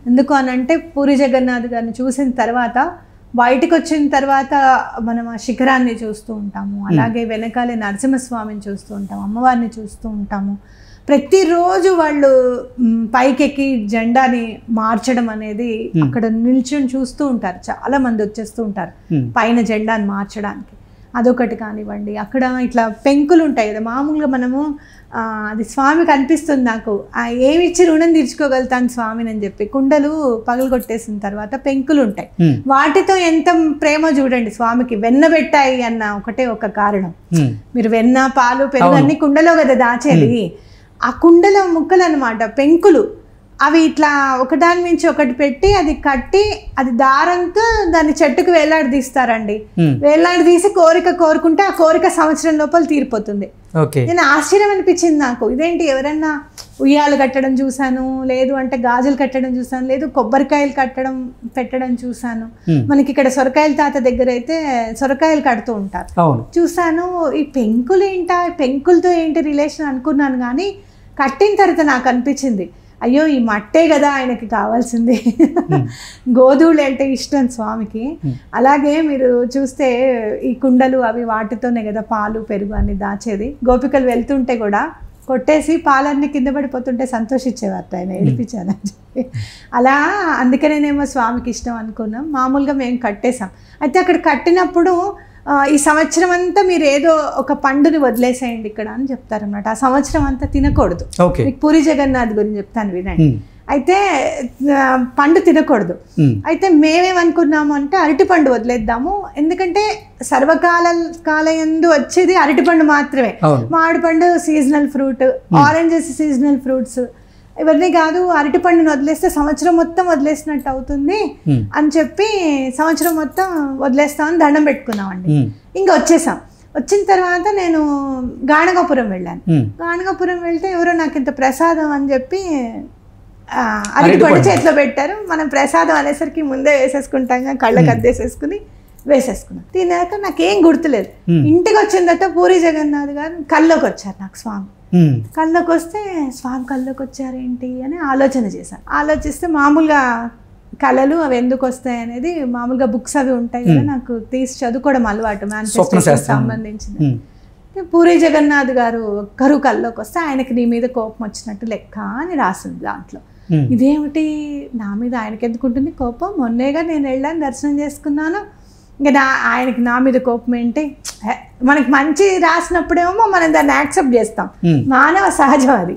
ఎందుకు అని అంటే పూరి జగన్నాథ్ గారిని చూసిన తర్వాత బయటకు వచ్చిన తర్వాత మనం ఆ శిఖరాన్ని చూస్తూ ఉంటాము, అలాగే వెనకాలే నరసింహస్వామిని చూస్తూ ఉంటాము, అమ్మవారిని చూస్తూ ఉంటాము. ప్రతిరోజు వాళ్ళు పైకెక్కి జెండాని మార్చడం అనేది అక్కడ నిల్చొని చూస్తూ ఉంటారు, చాలా మంది వచ్చేస్తూ ఉంటారు పైన జెండాని మార్చడానికి. అదొకటి కానివ్వండి, అక్కడ ఇట్లా పెంకులు ఉంటాయి కదా, మామూలుగా మనము అది స్వామికి అనిపిస్తుంది నాకు, ఏమి ఇచ్చి రుణం తీర్చుకోగలుగుతాను స్వామిని అని చెప్పి. కుండలు పగలగొట్టేసిన తర్వాత పెంకులు ఉంటాయి, వాటితో ఎంత ప్రేమ చూడండి స్వామికి. వెన్న పెట్టాయి అన్న ఒకటే ఒక కారణం. మీరు వెన్న, పాలు, పెరుగు అన్ని కుండలో కదా దాచేది, ఆ కుండల ముక్కలు అనమాట పెంకులు. అవి ఇట్లా ఒకదాని మించి ఒకటి పెట్టి అది కట్టి అది దారంతో దాన్ని చెట్టుకు వేలాడదీస్తారండి. వేలాడదీసి కోరిక కోరుకుంటే ఆ కోరిక సంవత్సరం లోపల తీరిపోతుంది. నేను ఆశ్చర్యం అనిపించింది నాకు, ఇదేంటి ఎవరన్నా ఉయ్యాలు కట్టడం చూశాను, లేదు అంటే గాజులు కట్టడం చూశాను, లేదు కొబ్బరికాయలు పెట్టడం చూశాను. మనకి ఇక్కడ సొరకాయల తాత దగ్గర అయితే సొరకాయలు కడుతూ ఉంటారు చూశాను. ఈ పెంకులు ఏంటా, పెంకులతో ఏంటి రిలేషన్ అనుకున్నాను, కానీ కట్టిన తర్వాత నాకు అనిపించింది అయ్యో ఈ మట్టే కదా ఆయనకి కావాల్సింది. గోధువులు అంటే ఇష్టం స్వామికి. అలాగే మీరు చూస్తే ఈ కుండలు అవి వాటితోనే కదా పాలు, పెరుగు అన్ని దాచేది. గోపికలు వెళ్తుంటే కూడా కొట్టేసి పాలన్నీ కింద పడిపోతుంటే సంతోషించేవారు ఆయన, ఏడిపించానని చెప్పి. అలా అందుకనేనేమో స్వామికి ఇష్టం అనుకున్నాం. మామూలుగా మేము కట్టేసాం. అయితే అక్కడ కట్టినప్పుడు ఈ సంవత్సరం అంతా మీరు ఏదో ఒక పండుని వదిలేసేయండి ఇక్కడ అని చెప్తారన్నమాట. ఆ సంవత్సరం అంతా తినకూడదు. మీకు పూరి జగన్నాథ్ గురించి చెప్తాను వినండి. అయితే పండు తినకూడదు. అయితే మేమేమనుకున్నాము అంటే అరటిపండు వదిలేద్దాము, ఎందుకంటే సర్వకాలయందు వచ్చేది అరటిపండు మాత్రమే. మామిడిపండు seasonal fruit, oranges seasonal fruits, ఇవన్నీ కాదు. అరటిపండుని వదిలేస్తే సంవత్సరం మొత్తం వదిలేసినట్టు అవుతుంది అని చెప్పి సంవత్సరం మొత్తం వదిలేస్తామని దండం పెట్టుకున్నామండి. ఇంకా వచ్చేసాం. వచ్చిన తర్వాత నేను గాణగాపురం వెళ్ళాను. గాణగాపురం వెళ్తే ఎవరో నాకు ఇంత ప్రసాదం అని చెప్పి అరటిపండు చేతిలో పెట్టారు. మనం ప్రసాదం అనేసరికి ముందే వేసేసుకుంటాం, కళ్ళకి అద్దేసేసుకుని వేసేసుకున్నాం. తినాక నాకేం గుర్తులేదు. ఇంటికి వచ్చిన తర్వాత పూరి జగన్నాథ్ గారు కల్లోకి వచ్చారు నాకు స్వామి. కళ్ళకి వస్తే స్వామి కళ్ళకి వచ్చారేంటి అని ఆలోచన చేశాను. ఆలోచిస్తే మామూలుగా కళలు అవి ఎందుకు వస్తాయి అనేది మామూలుగా బుక్స్ అవి ఉంటాయి కదా, నాకు తీసి చదువుకోవడం అలవాటు, మేనిఫెస్టేషన్ సంబంధించింది. పూరి జగన్నాథ్ గారు ఒక్కరు కళ్ళకి వస్తే ఆయనకి నీ మీద కోపం వచ్చినట్టు లెక్క అని రాసింది దాంట్లో. ఇదేమిటి నా మీద ఆయనకి ఎందుకు ఉంటుంది కోపం, మొన్నేగా నేను వెళ్ళాను దర్శనం చేసుకున్నాను, ఇంకా ఆయనకి నా మీద కోపం ఏంటి. మనకి మంచి రాసినప్పుడేమో మనం దాన్ని యాక్సెప్ట్ చేస్తాం, మానవ సహజం అది.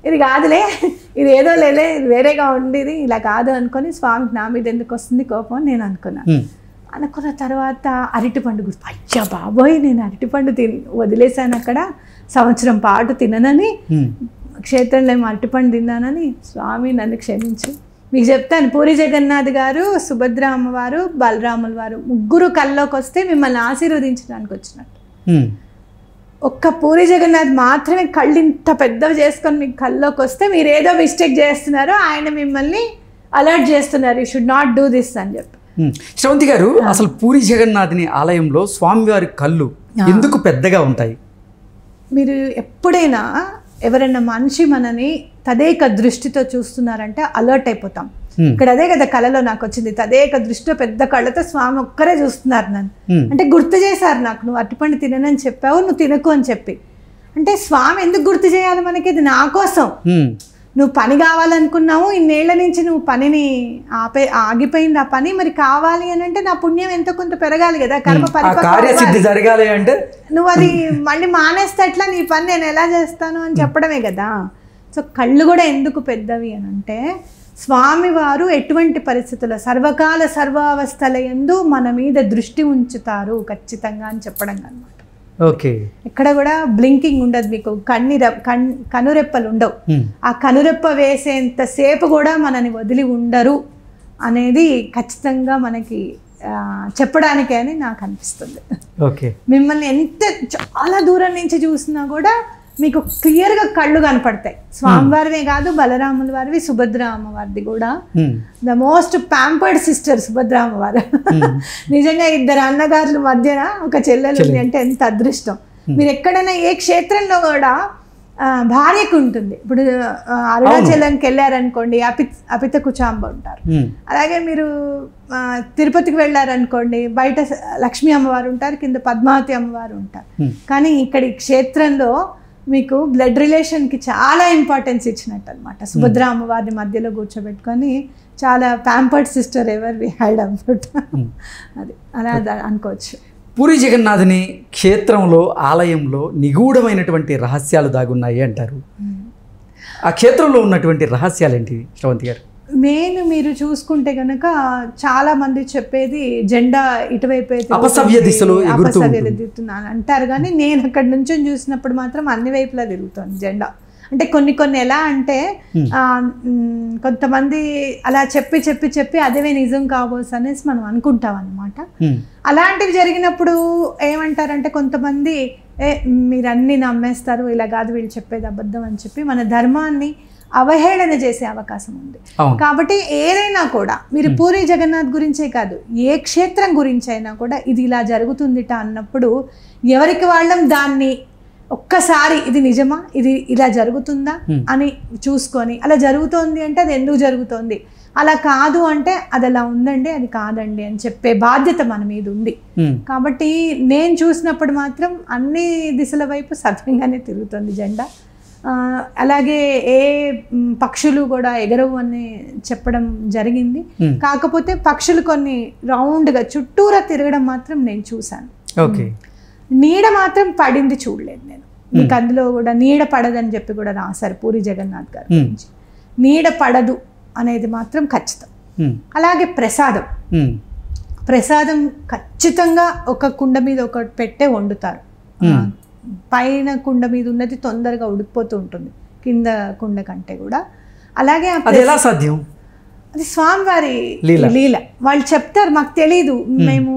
ఇది కాదులే, ఇది ఏదో లేలే, ఇది వేరేగా ఉండేది, ఇలా కాదు అనుకొని స్వామికి నా మీద ఎందుకు వస్తుంది కోపం అని నేను అనుకున్నాను. అనుకున్న తర్వాత అరటిపండు గుర్తు, అయ్యా బాబోయ్ నేను అరటిపండు వదిలేశాను అక్కడ, సంవత్సరం పాటు తిననని, క్షేత్రంలో ఏమో అరటిపండు తిన్నానని, స్వామి నన్ను క్షమించు. మీకు చెప్తాను, పూరి జగన్నాథ్ గారు, సుభద్ర అమ్మవారు, బలరాముల వారు ముగ్గురు కల్లోకి వస్తే మిమ్మల్ని ఆశీర్వదించడానికి వచ్చినట్టు. ఒక్క పూరి జగన్నాథ్ మాత్రమే కళ్ళు ఇంత పెద్దవి చేసుకొని మీకు కల్లోకి వస్తే మీరు ఏదో మిస్టేక్ చేస్తున్నారు, ఆయన మిమ్మల్ని అలర్ట్ చేస్తున్నారు, you should not do this అని చెప్పి. శ్రవంతి గారు, అసలు పూరి జగన్నాథుని ఆలయంలో స్వామివారి కళ్ళు ఎందుకు పెద్దగా ఉంటాయి? మీరు ఎప్పుడైనా ఎవరైనా మనిషి మనని తదేక దృష్టితో చూస్తున్నారంటే అలర్ట్ అయిపోతాం. ఇక్కడ అదే కదా కళలో నాకు వచ్చింది, తదేక దృష్టితో పెద్ద కళ్ళతో స్వామి ఒక్కరే చూస్తున్నారు నన్ను. అంటే గుర్తు చేశారు నాకు, నువ్వు అరటిపండు తిననని చెప్పావు, నువ్వు తినకు అని చెప్పి. అంటే స్వామి ఎందుకు గుర్తు చేయాలి మనకి, ఇది నా కోసం. నువ్వు పని కావాలనుకున్నావు, ఇన్నేళ్ల నుంచి నువ్వు పనిని ఆగిపోయింది ఆ పని, మరి కావాలి అని అంటే నా పుణ్యం ఎంతో కొంత పెరగాలి కదా, కర్మ పరిపక్వం జరగాలి అంటే నువ్వు అది మళ్ళీ మానేస్తే ఎట్లా, నీ పని నేను ఎలా చేస్తాను అని చెప్పడమే కదా. సో కళ్ళు కూడా ఎందుకు పెద్దవి అని అంటే, స్వామివారు ఎటువంటి పరిస్థితుల్లో సర్వకాల సర్వావస్థల యందు మన మీద దృష్టి ఉంచుతారు ఖచ్చితంగా అని చెప్పడం అన్నమాట. ఓకే, ఎక్కడ కూడా బ్లింకింగ్ ఉండదు, మీకు కనురెప్పలు ఉండవు. ఆ కనురెప్ప వేసేంతసేపు కూడా మనని వదిలి ఉండరు అనేది ఖచ్చితంగా మనకి చెప్పడానికే అని నాకు అనిపిస్తుంది. ఓకే, మిమ్మల్ని ఎంత చాలా దూరం నుంచి చూసినా కూడా మీకు క్లియర్గా కళ్ళు కనపడతాయి. స్వామివారివే కాదు, బలరాముల వారివి, సుభద్ర అమ్మవారిది కూడా. The most pampered sister Subhadra అమ్మవారు. నిజంగా ఇద్దరు అన్నగారుల మధ్యన ఒక చెల్లెలు ఉంది అంటే ఎంత అదృష్టం. మీరు ఎక్కడైనా ఏ క్షేత్రంలో కూడా భార్యకు ఉంటుంది. ఇప్పుడు అరుణాచలంకి వెళ్ళారనుకోండి, అపిత కుచాంబ ఉంటారు. అలాగే మీరు తిరుపతికి వెళ్ళారనుకోండి, బయట లక్ష్మీ అమ్మవారు ఉంటారు, కింద పద్మావతి అమ్మవారు ఉంటారు. కానీ ఇక్కడ ఈ క్షేత్రంలో మీకు బ్లడ్ రిలేషన్కి చాలా ఇంపార్టెన్స్ ఇచ్చినట్టు అనమాట. సుభద్ర అమ్మవారిని మధ్యలో కూర్చోబెట్టుకొని చాలా pampered sister ever we had అన్నమాట. అది అలా అనుకోవచ్చు. పూరి జగన్నాథుని క్షేత్రంలో, ఆలయంలో నిగూఢమైనటువంటి రహస్యాలు దాగున్నాయి అంటారు. ఆ క్షేత్రంలో ఉన్నటువంటి రహస్యాలు ఏంటి శ్రవంతి గారు? మెయిన్ మీరు చూసుకుంటే కనుక చాలా మంది చెప్పేది జెండా ఇటువైపు అపసవ్య దిశలో ఎగురుతున్నాను అంటారు, కానీ నేను అక్కడ నుంచి చూసినప్పుడు మాత్రం అన్ని వైపులా తిరుగుతుంది జెండా. అంటే కొన్ని ఎలా అంటే కొంతమంది అలా చెప్పి అదే నిజం కాబోసు అనేసి మనం అనుకుంటాం అన్నమాట. అలాంటివి జరిగినప్పుడు ఏమంటారంటే కొంతమంది మీరన్నీ నమ్మేస్తారు, ఇలా కాదు వీళ్ళు చెప్పేది అబద్ధం అని చెప్పి మన ధర్మాన్ని అవహేళన చేసే అవకాశం ఉంది. కాబట్టి ఏదైనా కూడా మీరు పూరి జగన్నాథ్ గురించే కాదు, ఏ క్షేత్రం గురించి అయినా కూడా ఇది ఇలా జరుగుతుందిట అన్నప్పుడు ఎవరికి వాళ్ళం దాన్ని ఒక్కసారి ఇది నిజమా, ఇది ఇలా జరుగుతుందా అని చూసుకొని, అలా జరుగుతోంది అంటే అది ఎందుకు జరుగుతోంది, అలా కాదు అంటే అది అలా ఉందండి, అది కాదండి అని చెప్పే బాధ్యత మన మీద ఉంది. కాబట్టి నేను చూసినప్పుడు మాత్రం అన్ని దిశల వైపు సవ్యంగానే తిరుగుతుంది జెండా. అలాగే ఏ పక్షులు కూడా ఎగరవు అని చెప్పడం జరిగింది. కాకపోతే పక్షులు కొన్ని రౌండ్గా చుట్టూరా తిరగడం మాత్రం నేను చూశాను. నీడ మాత్రం పడింది చూడలేదు నేను. మీకు అందులో కూడా నీడ పడదని చెప్పి కూడా రాశారు పూరి జగన్నాథ్ గారు గురించి. నీడ పడదు అనేది మాత్రం ఖచ్చితం. అలాగే ప్రసాదం ఖచ్చితంగా ఒక కుండ మీద ఒకటి పెట్టే వండుతారు. పైన కుండ మీద ఉన్నది తొందరగా ఉడికిపోతూ ఉంటుంది కింద కుండ కంటే కూడా. అలాగే ఎలా సాధ్యం? అది స్వామివారి లీల. వాళ్ళు చెప్తారు, మాకు తెలీదు, మేము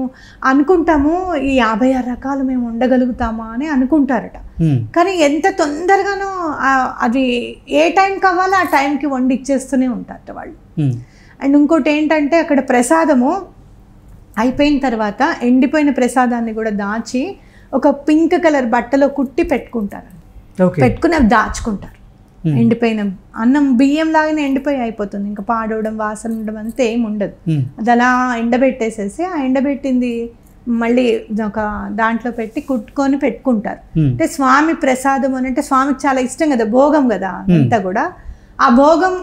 అనుకుంటాము ఈ 56 రకాలు మేము ఉండగలుగుతామా అని అనుకుంటారట. కానీ ఎంత తొందరగానో అది ఏ టైంకి అవ్వాలో ఆ టైంకి వండి ఇచ్చేస్తూనే ఉంటారట వాళ్ళు. అండ్ ఇంకోటి ఏంటంటే అక్కడ ప్రసాదము అయిపోయిన తర్వాత ఎండిపోయిన ప్రసాదాన్ని కూడా దాచి ఒక పింక్ కలర్ బట్టలో కుట్టి పెట్టుకుంటారు. పెట్టుకుని అవి దాచుకుంటారు. ఎండిపోయిన అన్నం బియ్యం లాగానే ఎండిపోయి అయిపోతుంది, ఇంకా పాడవడం వాసన ఉండడం అంతా ఏమి ఉండదు. అది అలా ఎండబెట్టేసేసి ఆ ఎండబెట్టింది మళ్ళీ ఒక దాంట్లో పెట్టి కుట్టుకొని పెట్టుకుంటారు. అంటే స్వామి ప్రసాదం అని అంటే స్వామికి చాలా ఇష్టం కదా, భోగం కదా అంతా కూడా. ఆ భోగం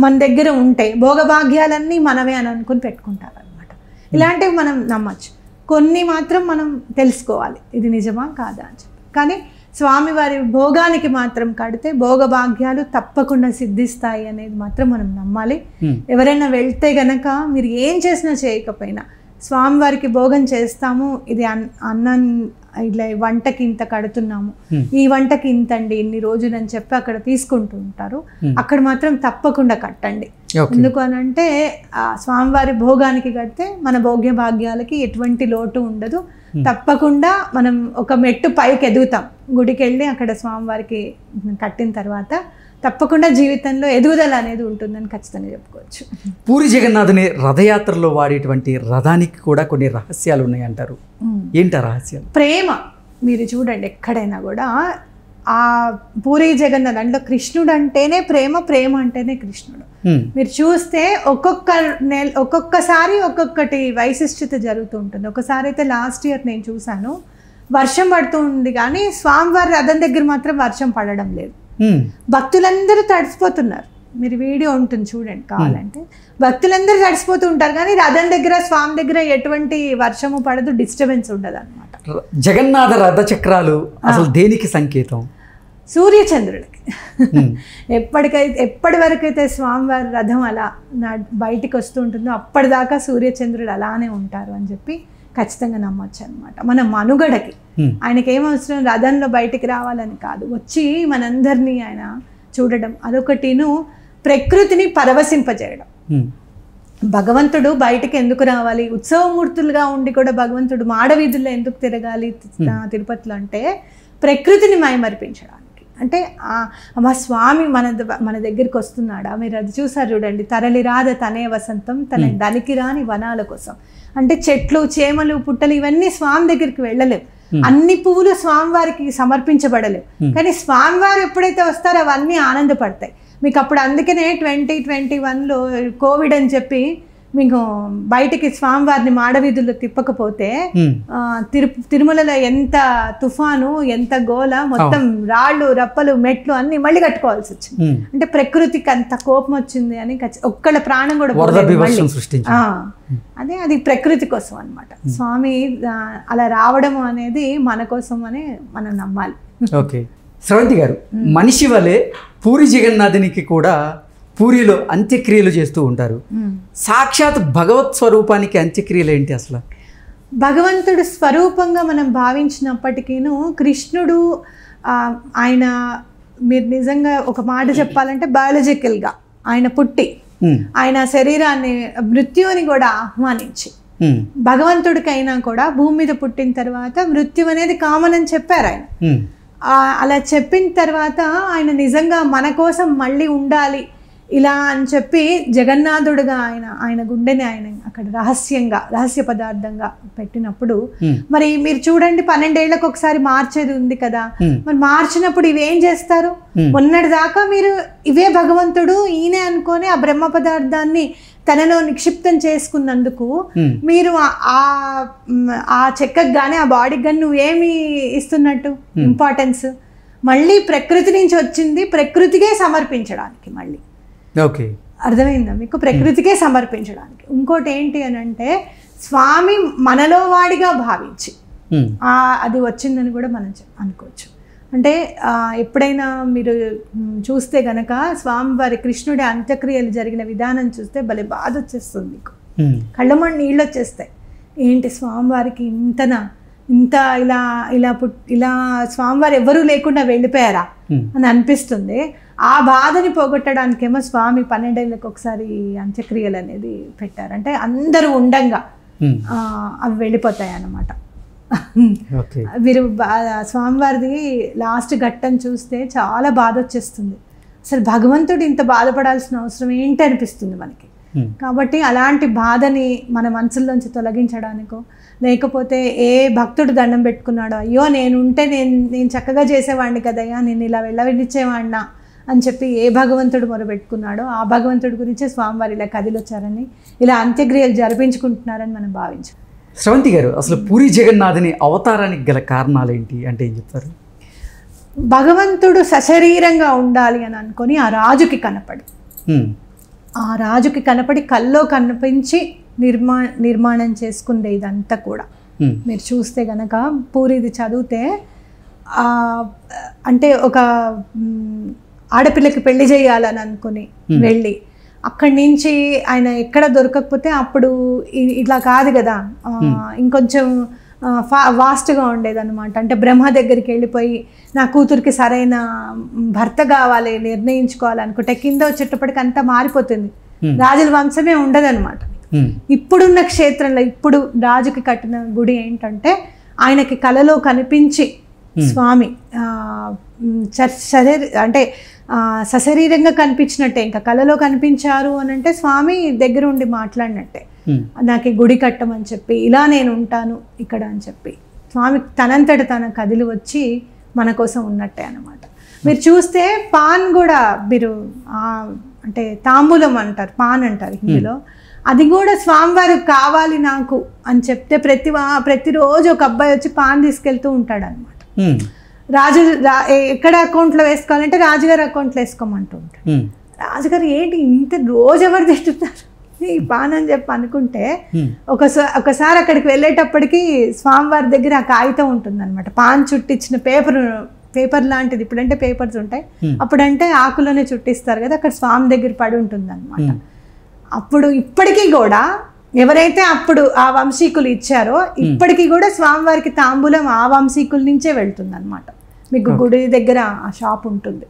మన దగ్గర ఉంటే భోగభాగ్యాలన్నీ మనమే అని అనుకుని పెట్టుకుంటారు అనమాట. ఇలాంటివి మనం నమ్మచ్చు. కొన్ని మాత్రం మనం తెలుసుకోవాలి ఇది నిజమా కాదా అని చెప్పి. కానీ స్వామివారి భోగానికి మాత్రం కడితే భోగభాగ్యాలు తప్పకుండా సిద్ధిస్తాయి అనేది మాత్రం మనం నమ్మాలి. ఎవరైనా వెళ్తే గనక మీరు ఏం చేసినా చేయకపోయినా స్వామివారికి భోగం చేస్తాము, ఇది అన్నం ఇట్లా వంటకి ఇంత కడుతున్నాము, ఈ వంటకి ఇంతండి ఇన్ని రోజులు అని చెప్పి అక్కడ తీసుకుంటూ ఉంటారు. అక్కడ మాత్రం తప్పకుండా కట్టండి. ఎందుకు అని అంటే స్వామివారి భోగానికి కడితే మన భోగ్య భాగ్యాలకి ఎటువంటి లోటు ఉండదు. తప్పకుండా మనం ఒక మెట్టు పైకి ఎదుగుతాం. గుడికి వెళ్ళి అక్కడ స్వామివారికి కట్టిన తర్వాత తప్పకుండా జీవితంలో ఎదుగుదల అనేది ఉంటుందని ఖచ్చితంగా చెప్పుకోవచ్చు. పూరి జగన్నాథుని రథయాత్రలో వాడేటువంటి రథానికి కూడా కొన్ని రహస్యాలు ఉన్నాయంటారు. ఏంటి ఆ రహస్యాలు? ప్రేమ. మీరు చూడండి ఎక్కడైనా కూడా ఆ పూరి జగన్నాథ్ అంటే కృష్ణుడు అంటేనే ప్రేమ, ప్రేమ అంటేనే కృష్ణుడు. మీరు చూస్తే ఒక్కొక్కసారి ఒక్కొక్కటి వైశిష్ట్యత జరుగుతూ ఉంటుంది. ఒకసారి అయితే లాస్ట్ ఇయర్ నేను చూశాను, వర్షం పడుతూ ఉంది కానీ స్వామివారి రథం దగ్గర మాత్రం వర్షం పడడం లేదు. భక్తులందరూ తడిసిపోతున్నారు. మీరు వీడియో ఉంటుంది చూడండి కావాలంటే. భక్తులందరూ తడిసిపోతూ ఉంటారు కానీ రథం దగ్గర స్వామి దగ్గర ఎటువంటి వర్షము పడదు, డిస్టర్బెన్స్ ఉండదు అనమాట. జగన్నాథ రథ చక్రాలు అసలు దేనికి సంకేతం? సూర్యచంద్రుడికి. ఎప్పటి వరకైతే స్వామివారి రథం అలా బయటికి వస్తూ ఉంటుందో అప్పటిదాకా సూర్యచంద్రుడు అలానే ఉంటారు అని చెప్పి ఖచ్చితంగా నమ్మొచ్చు అనమాట. మన మనుగడకి ఆయనకి ఏమవసరం, రథంలో బయటికి రావాలని కాదు, వచ్చి మనందరినీ ఆయన చూడడం అదొకటిను, ప్రకృతిని పరవశింపజేయడం. భగవంతుడు బయటికి ఎందుకు రావాలి, ఉత్సవమూర్తులుగా ఉండి కూడా భగవంతుడు మాడవీధుల్లో ఎందుకు తిరగాలి తిరుపతిలో అంటే ప్రకృతిని మైమరిపించడానికి. అంటే మా స్వామి మన దగ్గరికి వస్తున్నాడా, మీరు అది చూసారు చూడండి, తరలి రాద తనే వసంతం తన దనికి రాని వనాల కోసం. అంటే చెట్లు చేమలు పుట్టలు ఇవన్నీ స్వామి దగ్గరికి వెళ్ళలేవు. అన్ని పువ్వులు స్వామివారికి సమర్పించబడలేవు, కానీ స్వామివారు ఎప్పుడైతే వస్తారో అవన్నీ ఆనందపడతాయి మీకు. అప్పుడు అందుకనే 2021లో కోవిడ్ అని చెప్పి మీకు బయటికి స్వామివారిని మాడవీధుల్లో తిప్పకపోతే తిరుమలలో ఎంత తుఫాను, ఎంత గోల, మొత్తం రాళ్ళు రప్పలు మెట్లు అన్ని మళ్ళీ కట్టుకోవాల్సి వచ్చింది. అంటే ప్రకృతికి అంత కోపం వచ్చింది అని ఒక్కళ్ళ ప్రాణం కూడా అదే అది ప్రకృతి కోసం అన్నమాట. స్వామి అలా రావడం అనేది మన కోసం అని మనం నమ్మాలి. ఓకే స్రవంతి గారు, మనిషి వలె పూరి జగన్నాథునికి కూడా పూరిలో అంత్యక్రియలు చేస్తూ ఉంటారు. సాక్షాత్ భగవత్ స్వరూపానికి అంత్యక్రియలు ఏంటి అసలు? భగవంతుడు స్వరూపంగా మనం భావించినప్పటికీను కృష్ణుడు ఆయన, మీరు నిజంగా ఒక మాట చెప్పాలంటే బయాలజికల్గా ఆయన పుట్టి ఆయన శరీరాన్ని మృత్యువుని కూడా ఆహ్వానించి, భగవంతుడికైనా కూడా భూమి మీద పుట్టిన తర్వాత మృత్యు అనేది కామన్ అని చెప్పారు ఆయన. అలా చెప్పిన తర్వాత ఆయన నిజంగా మన కోసం మళ్ళీ ఉండాలి ఇలా అని చెప్పి జగన్నాథుడుగా ఆయన గుండెని ఆయన అక్కడ రహస్య పదార్థంగా పెట్టినప్పుడు, మరి మీరు చూడండి 12 ఏళ్లకు ఒకసారి మార్చేది ఉంది కదా, మరి మార్చినప్పుడు ఇవేం చేస్తారు? మొన్నటి దాకా మీరు ఇవే భగవంతుడు ఈయనే అనుకొని ఆ బ్రహ్మ పదార్థాన్ని తనలో నిక్షిప్తం చేసుకున్నందుకు మీరు ఆ చెక్కకు కానీ ఆ బాడీకి కానీ నువ్వేమి ఇస్తున్నట్టు ఇంపార్టెన్స్? మళ్ళీ ప్రకృతి నుంచి వచ్చింది ప్రకృతికే సమర్పించడానికి. మళ్ళీ ఓకే, అర్థమైందా మీకు? ప్రకృతికే సమర్పించడానికి. ఇంకోటి ఏంటి అని అంటే స్వామి మనలో వాడిగా భావించి అది వచ్చిందని కూడా మనం అనుకోవచ్చు. అంటే ఎప్పుడైనా మీరు చూస్తే గనక స్వామివారి కృష్ణుడి అంత్యక్రియలు జరిగిన విధానం చూస్తే భలే బాధ వచ్చేస్తుంది మీకు, కళ్ళమని నీళ్ళు వచ్చేస్తాయి. ఏంటి స్వామివారికి ఇంత ఇలా స్వామివారు ఎవరూ లేకుండా వెళ్ళిపోయారా అని అనిపిస్తుంది. ఆ బాధని పోగొట్టడానికేమో స్వామి 12 ఏళ్ళకి ఒకసారి అంత్యక్రియలు అనేది పెట్టారు. అంటే అందరూ ఉండంగా అవి వెళ్ళిపోతాయి అన్నమాట. మీరు స్వామివారిది లాస్ట్ ఘట్టం చూస్తే చాలా బాధ వచ్చేస్తుంది. అసలు భగవంతుడు ఇంత బాధపడాల్సిన అవసరం ఏంటి అనిపిస్తుంది మనకి. కాబట్టి అలాంటి బాధని మన మనసుల్లోంచి తొలగించడానికో, లేకపోతే ఏ భక్తుడు దండం పెట్టుకున్నాడో, అయ్యో నేనుంటే నేను చక్కగా చేసేవాడిని కదయ్యా, నేను ఇలా వెళ్ళనిచ్చేవాడినా అని చెప్పి ఏ భగవంతుడు మొరబెట్టుకున్నాడో ఆ భగవంతుడి గురించే స్వామివారు ఇలా కదిలొచ్చారని, ఇలా అంత్యక్రియలు జరిపించుకుంటున్నారని మనం భావించాం. స్రవంతి గారు, అసలు పూరి జగన్నాథుని అవతారానికి గల కారణాలు ఏంటి అంటే ఏం చెప్తారు? భగవంతుడు సశరీరంగా ఉండాలి అని అనుకొని ఆ రాజుకి కనపడి కల్లో కనిపించి నిర్మాణం చేసుకుందే ఇదంతా కూడా. మీరు చూస్తే గనక పూరిది చదివితే అంటే ఒక ఆడపిల్లకి పెళ్లి చేయాలని అనుకుని వెళ్ళి అక్కడి నుంచి ఆయన ఎక్కడ దొరకకపోతే అప్పుడు ఇట్లా కాదు కదా, ఇంకొంచెం వాస్ట్గా ఉండేదన్నమాట. అంటే బ్రహ్మ దగ్గరికి వెళ్ళిపోయి నా కూతురికి సరైన భర్త కావాలి నిర్ణయించుకోవాలనుకుంటే కింద వచ్చేటప్పటికి అంతా మారిపోతుంది, రాజుల వంశమే ఉండదన్నమాట. ఇప్పుడున్న క్షేత్రంలో ఇప్పుడు రాజుకి కట్టిన గుడి ఏంటంటే ఆయనకి కలలో కనిపించి స్వామి అంటే సశరీరంగా కనిపించినట్టే, ఇంకా కలలో కనిపించారు అని అంటే స్వామి దగ్గర ఉండి మాట్లాడినట్టే. నాకు గుడి కట్టమని చెప్పి ఇలా నేను ఉంటాను ఇక్కడ అని చెప్పి స్వామి తనంతట తన కదిలి వచ్చి మన కోసం ఉన్నట్టే అన్నమాట. మీరు చూస్తే పాన్ కూడా మీరు అంటే తాంబూలం అంటారు, పాన్ అంటారు హిందీలో, అది కూడా స్వామివారు కావాలి నాకు అని చెప్తే ప్రతిరోజు ఒక అబ్బాయి వచ్చి పాన్ తీసుకెళ్తూ ఉంటాడు అనమాట. రాజు ఎక్కడ అకౌంట్లో వేసుకోవాలంటే రాజుగారి అకౌంట్లో వేసుకోమంటూ ఉంటాడు. రాజుగారు ఏంటి ఇంత రోజు ఎవరు తింటున్నారు ఈ పాన్ అని చెప్పి అనుకుంటే ఒకసారి అక్కడికి వెళ్ళేటప్పటికి స్వామివారి దగ్గర ఆ కాగితం ఉంటుంది అనమాట, పాన్ చుట్టించిన పేపర్ లాంటిది. ఇప్పుడంటే పేపర్స్ ఉంటాయి, అప్పుడంటే ఆకులోనే చుట్టిస్తారు కదా, అక్కడ స్వామి దగ్గర పడి ఉంటుంది అనమాట. అప్పుడు ఇప్పటికీ కూడా ఎవరైతే అప్పుడు ఆ వంశీకులు ఇచ్చారో ఇప్పటికీ కూడా స్వామివారికి తాంబూలం ఆ వంశీకుల నుంచే వెళ్తుంది అనమాట. మీకు గుడి దగ్గర ఆ షాప్ ఉంటుంది,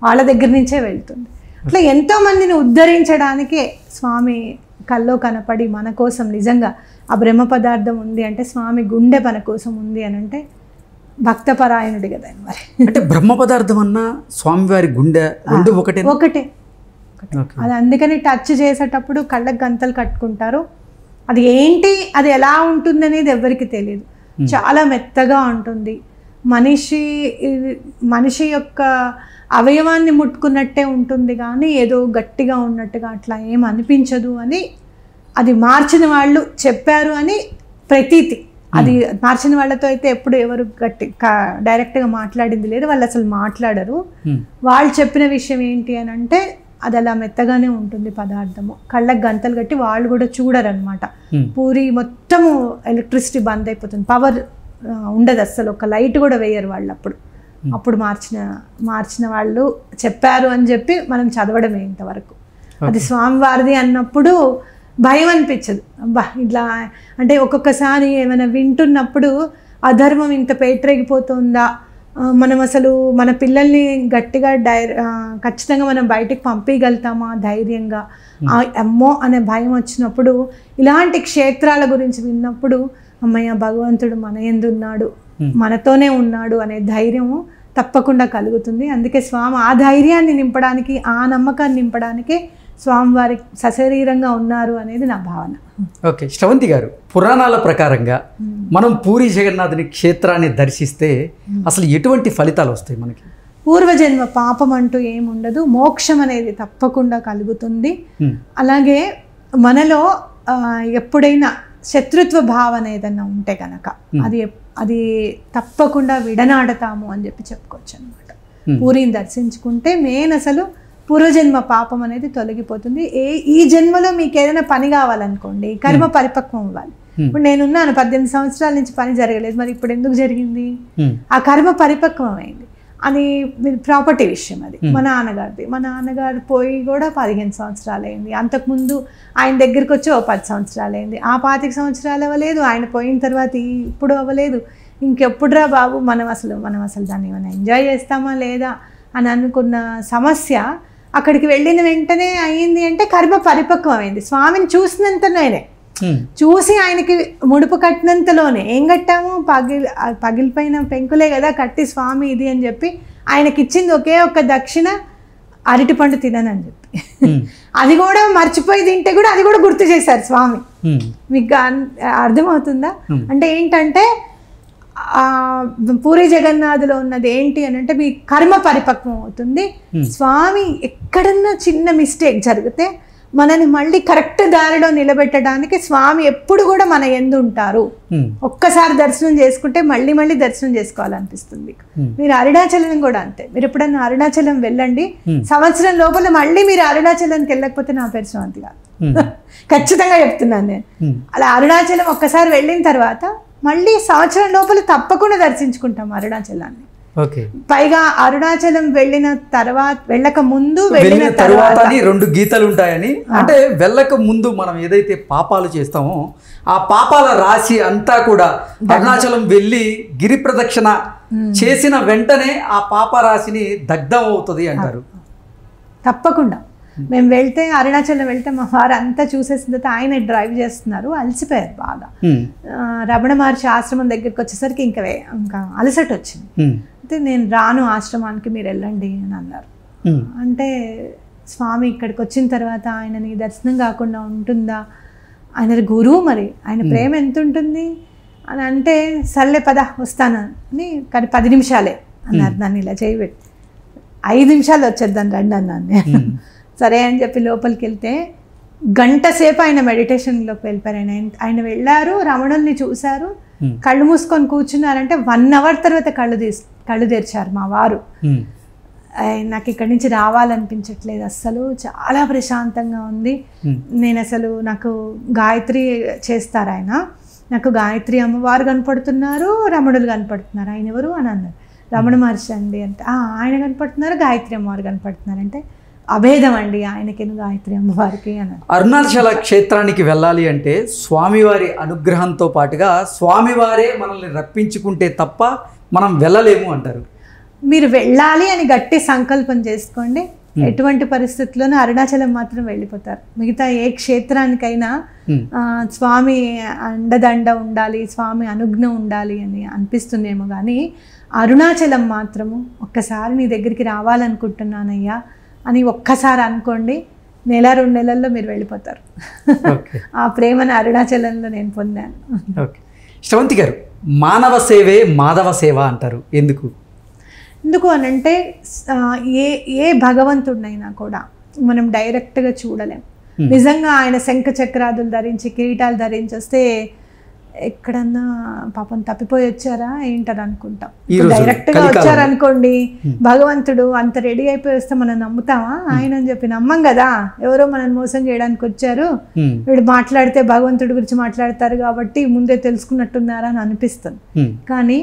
వాళ్ళ దగ్గర నుంచే వెళ్తుంది. అట్లా ఎంతో మందిని ఉద్ధరించడానికే స్వామి కల్లో కనపడి మన కోసం నిజంగా ఆ బ్రహ్మ పదార్థం ఉంది అంటే స్వామి గుండె మన కోసం ఉంది అని అంటే భక్తపరాయణుడి కదా మరి. అంటే బ్రహ్మ పదార్థం అన్నా స్వామివారి గుండె ఒకటే. అది అందుకని టచ్ చేసేటప్పుడు కళ్ళకు గంతలు కట్టుకుంటారు. అది ఏంటి, అది ఎలా ఉంటుంది అనేది ఎవరికి తెలియదు. చాలా మెత్తగా ఉంటుంది. మనిషి యొక్క అవయవాన్ని ముట్టుకున్నట్టే ఉంటుంది కానీ ఏదో గట్టిగా ఉన్నట్టుగా అట్లా ఏం అనిపించదు అని అది మార్చిన వాళ్ళు చెప్పారు అని ప్రతీతి. అది మార్చిన వాళ్ళతో అయితే ఎప్పుడు ఎవరు డైరెక్ట్గా మాట్లాడింది లేదు, వాళ్ళు అసలు మాట్లాడరు. వాళ్ళు చెప్పిన విషయం ఏంటి అని అంటే అది అలా మెత్తగానే ఉంటుంది పదార్థము, కళ్ళకు గంతలు కట్టి వాళ్ళు కూడా చూడరు అనమాట. పూరి మొత్తము ఎలక్ట్రిసిటీ బంద్ అయిపోతుంది, పవర్ ఉండదు అస్సలు, ఒక లైట్ కూడా వేయరు వాళ్ళు. అప్పుడు మార్చిన వాళ్ళు చెప్పారు అని చెప్పి మనం చదవడమే ఇంతవరకు. అది స్వామివారిది అన్నప్పుడు భయం అనిపించదు. అబ్బా ఇట్లా అంటే ఒక్కొక్కసారి ఏమైనా వింటున్నప్పుడు అధర్మం ఇంత పేటరేగిపోతుందా, మనం అసలు మన పిల్లల్ని గట్టిగా ఖచ్చితంగా మనం బయటికి పంపించగలుగుతామా ధైర్యంగా, అమ్మో అనే భయం వచ్చినప్పుడు ఇలాంటి క్షేత్రాల గురించి విన్నప్పుడు అమ్మయ్య భగవంతుడు మన యందు ఉన్నాడు, మనతోనే ఉన్నాడు అనే ధైర్యము తప్పకుండా కలుగుతుంది. అందుకే స్వామి ఆ ధైర్యాన్ని నింపడానికి, ఆ నమ్మకాన్ని నింపడానికి స్వామివారి సశరీరంగా ఉన్నారు అనేది నా భావన. ఓకే శ్రవంతి గారు, పురాణాల ప్రకారంగా మనం పూరి జగన్నాథుని క్షేత్రాన్ని దర్శిస్తే అసలు ఎటువంటి ఫలితాలు వస్తాయి మనకి? పూర్వజన్మ పాపం అంటూ ఏముండదు, మోక్షం అనేది తప్పకుండా కలుగుతుంది. అలాగే మనలో ఎప్పుడైనా శత్రుత్వ భావన ఏదన్నా ఉంటే కనుక అది తప్పకుండా విడనాడతాము అని చెప్పి చెప్పుకోవచ్చు అనమాట. పూరిని దర్శించుకుంటే మెయిన్ అసలు పూర్వజన్మ పాపం అనేది తొలగిపోతుంది. ఈ జన్మలో మీకు ఏదైనా పని కావాలనుకోండి, కర్మ పరిపక్వం అవ్వాలి. ఇప్పుడు నేనున్నాను 18 సంవత్సరాల నుంచి పని జరగలేదు, మరి ఇప్పుడు ఎందుకు జరిగింది? ఆ కర్మ పరిపక్వం అయింది. అది ప్రాపర్టీ విషయం, అది మా నాన్నగారిది. మా నాన్నగారు పోయి కూడా 15 సంవత్సరాలు అయింది. అంతకుముందు ఆయన దగ్గరికి వచ్చి 10 సంవత్సరాలు అయింది. ఆ 25 సంవత్సరాలు అవ్వలేదు, ఆయన పోయిన తర్వాత ఇప్పుడు అవ్వలేదు. ఇంకెప్పుడురా బాబు మనం అసలు దాన్ని ఏమైనా ఎంజాయ్ చేస్తామా లేదా అని అనుకున్న సమస్య అక్కడికి వెళ్ళిన వెంటనే అయింది అంటే కర్మ పరిపక్వం అయింది. స్వామిని చూసినంతలోనే, చూసి ఆయనకి ముడుపు కట్టినంతలోనే, ఏం కట్టాము పగిలిపోయిన పెంకులే కదా కట్టి స్వామి ఇది అని చెప్పి ఆయనకి ఇచ్చింది ఒకే ఒక్క దక్షిణ, అరటిపండు తిననని చెప్పి. అది కూడా మర్చిపోయి తింటే కూడా అది కూడా గుర్తు చేశారు స్వామి. మీకు అర్థమవుతుందా? అంటే ఏంటంటే పూరి జగన్నాథులో ఉన్నది ఏంటి అని అంటే మీ కర్మ పరిపక్వం అవుతుంది. స్వామి ఎక్కడన్నా చిన్న మిస్టేక్ జరిగితే మనని మళ్ళీ కరెక్ట్ దారిలో నిలబెట్టడానికి స్వామి ఎప్పుడు కూడా మన యందు ఉంటారు. ఒక్కసారి దర్శనం చేసుకుంటే మళ్ళీ మళ్ళీ దర్శనం చేసుకోవాలనిపిస్తుంది. మీరు అరుణాచలం కూడా అంతే. మీరు ఎప్పుడన్నా అరుణాచలం వెళ్ళండి, సంవత్సరం లోపల మళ్ళీ మీరు అరుణాచలంకి వెళ్ళకపోతే నా పేరు శ్రవంతి కాదు, ఖచ్చితంగా చెప్తున్నాను నేను. అలా అరుణాచలం ఒక్కసారి వెళ్ళిన తర్వాత మళ్ళీ సంవత్సరం లోపల తప్పకుండా దర్శించుకుంటాం అరుణాచలాన్ని. పైగా అరుణాచలం వెళ్ళిన తర్వాత వెళ్ళక ముందు వెళ్ళిన తర్వాత 2 గీతలు ఉంటాయని, అంటే వెళ్ళక ముందు మనం ఏదైతే పాపాలు చేస్తామో ఆ పాపాల రాశి అంతా కూడా అరుణాచలం వెళ్ళి గిరి ప్రదక్షిణ చేసిన వెంటనే ఆ పాప రాశిని దగ్ధం అవుతుంది అంటారు. తప్పకుండా మేము వెళ్తే అరుణాచలం వెళ్తే మా వారు అంతా చూసేసిన తర్వాత ఆయన డ్రైవ్ చేస్తున్నారు, అలసిపోయారు బాగా. రమణ మహర్షి ఆశ్రమం దగ్గరికి వచ్చేసరికి ఇంకా అలసట వచ్చింది. అయితే నేను రాను ఆశ్రమానికి, మీరు వెళ్ళండి అని అన్నారు. అంటే స్వామి ఇక్కడికి వచ్చిన తర్వాత ఆయనని దర్శనం కాకుండా ఉంటుందా, ఆయన గురువు, మరి ఆయన ప్రేమ ఎంత ఉంటుంది అని అంటే సర్లే పద వస్తాను అని. కానీ 10 నిమిషాలే అన్నారు, నన్ను ఇలా చేయబెట్టి 5 నిమిషాలు వచ్చేద్దాను రండి అన్నాను నేను. సరే అని చెప్పి లోపలికి వెళ్తే గంట సేపు ఆయన మెడిటేషన్లోకి వెళ్ళిపోయారు. ఆయన వెళ్ళారు, రమణుల్ని చూశారు, కళ్ళు మూసుకొని కూర్చున్నారంటే 1 అవర్ తర్వాత కళ్ళు తెరిచారు మా వారు. నాకు ఇక్కడి నుంచి రావాలనిపించట్లేదు అస్సలు, చాలా ప్రశాంతంగా ఉంది. నేను అసలు నాకు గాయత్రి చేస్తారు ఆయన, నాకు గాయత్రి అమ్మవారు కనపడుతున్నారు, రమణులు కనపడుతున్నారు. ఆయన ఎవరు అని అన్నారు. రమణ మహర్షి అండి అంటే, ఆయన కనపడుతున్నారు, గాయత్రి అమ్మవారు కనపడుతున్నారు అంటే అభేదం అండి ఆయనకి గాయత్రి అమ్మవారికి అని. అరుణాచల క్షేత్రానికి వెళ్ళాలి అంటే స్వామివారి అనుగ్రహంతో పాటుగా స్వామివారే మనల్ని రప్పించుకుంటే తప్ప మనం వెళ్ళలేము అంటారు. మీరు వెళ్ళాలి అని గట్టి సంకల్పం చేసుకోండి, ఎటువంటి పరిస్థితుల్లోనూ అరుణాచలం మాత్రం వెళ్ళిపోతారు. మిగతా ఏ క్షేత్రానికైనా స్వామి అండదండ ఉండాలి, స్వామి అనుజ్ఞ ఉండాలి అని అనిపిస్తుందేమో, కానీ అరుణాచలం మాత్రము ఒక్కసారి నీ దగ్గరికి రావాలనుకుంటున్నానయ్యా అని ఒక్కసారి అనుకోండి, 1-2 నెలల్లో మీరు వెళ్ళిపోతారు. ఆ ప్రేమను అరుణాచలంలో నేను పొందాను. ఓకే శ్రవంతి గారు, మానవ సేవే మాధవ సేవ అంటారు, ఎందుకు? ఎందుకు అనంటే ఏ ఏ భగవంతుడినైనా కూడా మనం డైరెక్ట్గా చూడలేం. నిజంగా ఆయన శంఖ చక్రాదులు ధరించి కిరీటాలు ధరించి వస్తే ఎక్కడన్నా పాపం తప్పిపోయి వచ్చారా ఏంటని అనుకుంటాం. డైరెక్ట్గా వచ్చారనుకోండి భగవంతుడు అంత రెడీ అయిపోయి వస్తే మనం నమ్ముతామా? ఆయన అని చెప్పి నమ్మం కదా. ఎవరో మనం మోసం చేయడానికి వచ్చారు, వీడు మాట్లాడితే భగవంతుడి గురించి మాట్లాడతారు కాబట్టి ముందే తెలుసుకున్నట్టున్నారా అని అనిపిస్తుంది. కానీ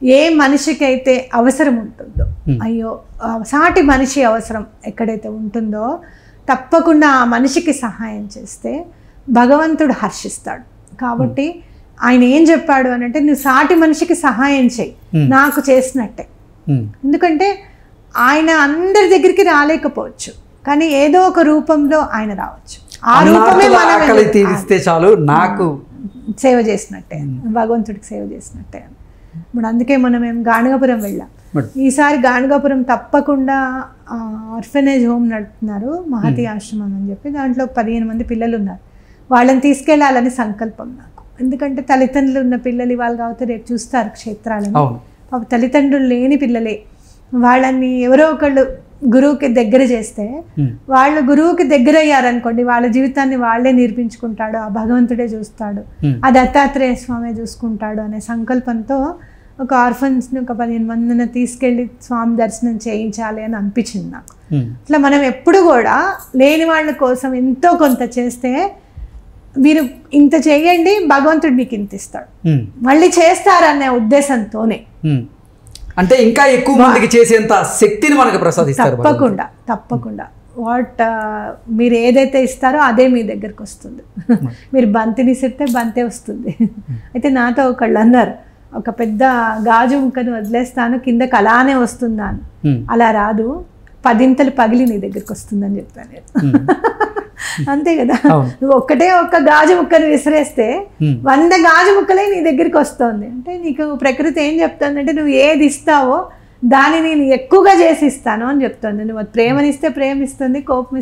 ఏ మనిషికి అయితే అవసరం ఉంటుందో, అయ్యో సాటి మనిషి అవసరం ఎక్కడైతే ఉంటుందో తప్పకుండా ఆ మనిషికి సహాయం చేస్తే భగవంతుడు హర్షిస్తాడు. కాబట్టి ఆయన ఏం చెప్పాడు అని అంటే, నువ్వు సాటి మనిషికి సహాయం చేయి నాకు చేసినట్టే. ఎందుకంటే ఆయన అందరి దగ్గరికి రాలేకపోవచ్చు, కానీ ఏదో ఒక రూపంలో ఆయన రావచ్చు. ఆ రూపమే మనం తీరిస్తే చాలు నాకు సేవ చేసినట్టే, భగవంతుడికి సేవ చేసినట్టే. ఇప్పుడు అందుకే మనం గాణగాపురం వెళ్ళాం. ఈసారి గాణగాపురం తప్పకుండా ఆర్ఫనేజ్ హోమ్ నడుపుతున్నారు, మహతి ఆశ్రమం అని చెప్పి. దాంట్లో 15 మంది పిల్లలు ఉన్నారు. వాళ్ళని తీసుకెళ్లాలని సంకల్పం నాకు. ఎందుకంటే తల్లిదండ్రులు ఉన్న పిల్లలు ఇవాళ కాబట్టి రేపు చూస్తారు క్షేత్రాలని. పాప తల్లిదండ్రులు లేని పిల్లలే. వాళ్ళని ఎవరో ఒకళ్ళు గురువుకి దగ్గర చేస్తే, వాళ్ళు గురువుకి దగ్గర అయ్యారనుకోండి వాళ్ళ జీవితాన్ని వాళ్ళే నిర్మించుకుంటాడు, ఆ భగవంతుడే చూస్తాడు, ఆ దత్తాత్రేయ స్వామి చూసుకుంటాడు అనే సంకల్పంతో ఒక ఆర్ఫన్స్ని ఒక 15 మందిని తీసుకెళ్ళి స్వామి దర్శనం చేయించాలి అని అనిపించింది నాకు. ఇట్లా మనం ఎప్పుడు కూడా లేని వాళ్ళ కోసం ఎంతో కొంత చేస్తే, మీరు ఇంత చేయండి భగవంతుడు మీకు ఇంత ఇస్తాడు, మళ్ళీ చేస్తారనే ఉద్దేశంతోనే, అంటే ఇంకా ఎక్కువ మందికి చేసేంత శక్తిని మనకు ప్రసాదిస్తారు. తప్పకుండా తప్పకుండా మీరు ఏదైతే ఇస్తారో అదే మీ దగ్గరకు వస్తుంది. మీరు బంతిని ఇస్తే బంతే వస్తుంది. అయితే నాతో ఒకళ్ళు అన్నారు, ఒక పెద్ద గాజు ముక్కను వదిలేస్తాను కిందకి అలానే వస్తుందాను. అలా రాదు, 10 పగిలి నీ దగ్గరికి వస్తుందని చెప్పాను నేను. అంతే కదా, నువ్వు ఒక్క గాజు ముక్కను విసిరేస్తే 100 గాజు ముక్కలే నీ దగ్గరికి వస్తుంది. అంటే నీకు ప్రకృతి ఏం చెప్తుందంటే, నువ్వు ఏది ఇస్తావో దాన్ని నేను ఎక్కువగా చేసి ఇస్తాను అని చెప్తుంది. నువ్వు ప్రేమనిస్తే ప్రేమ ఇస్తుంది, కోపం ఇస్తే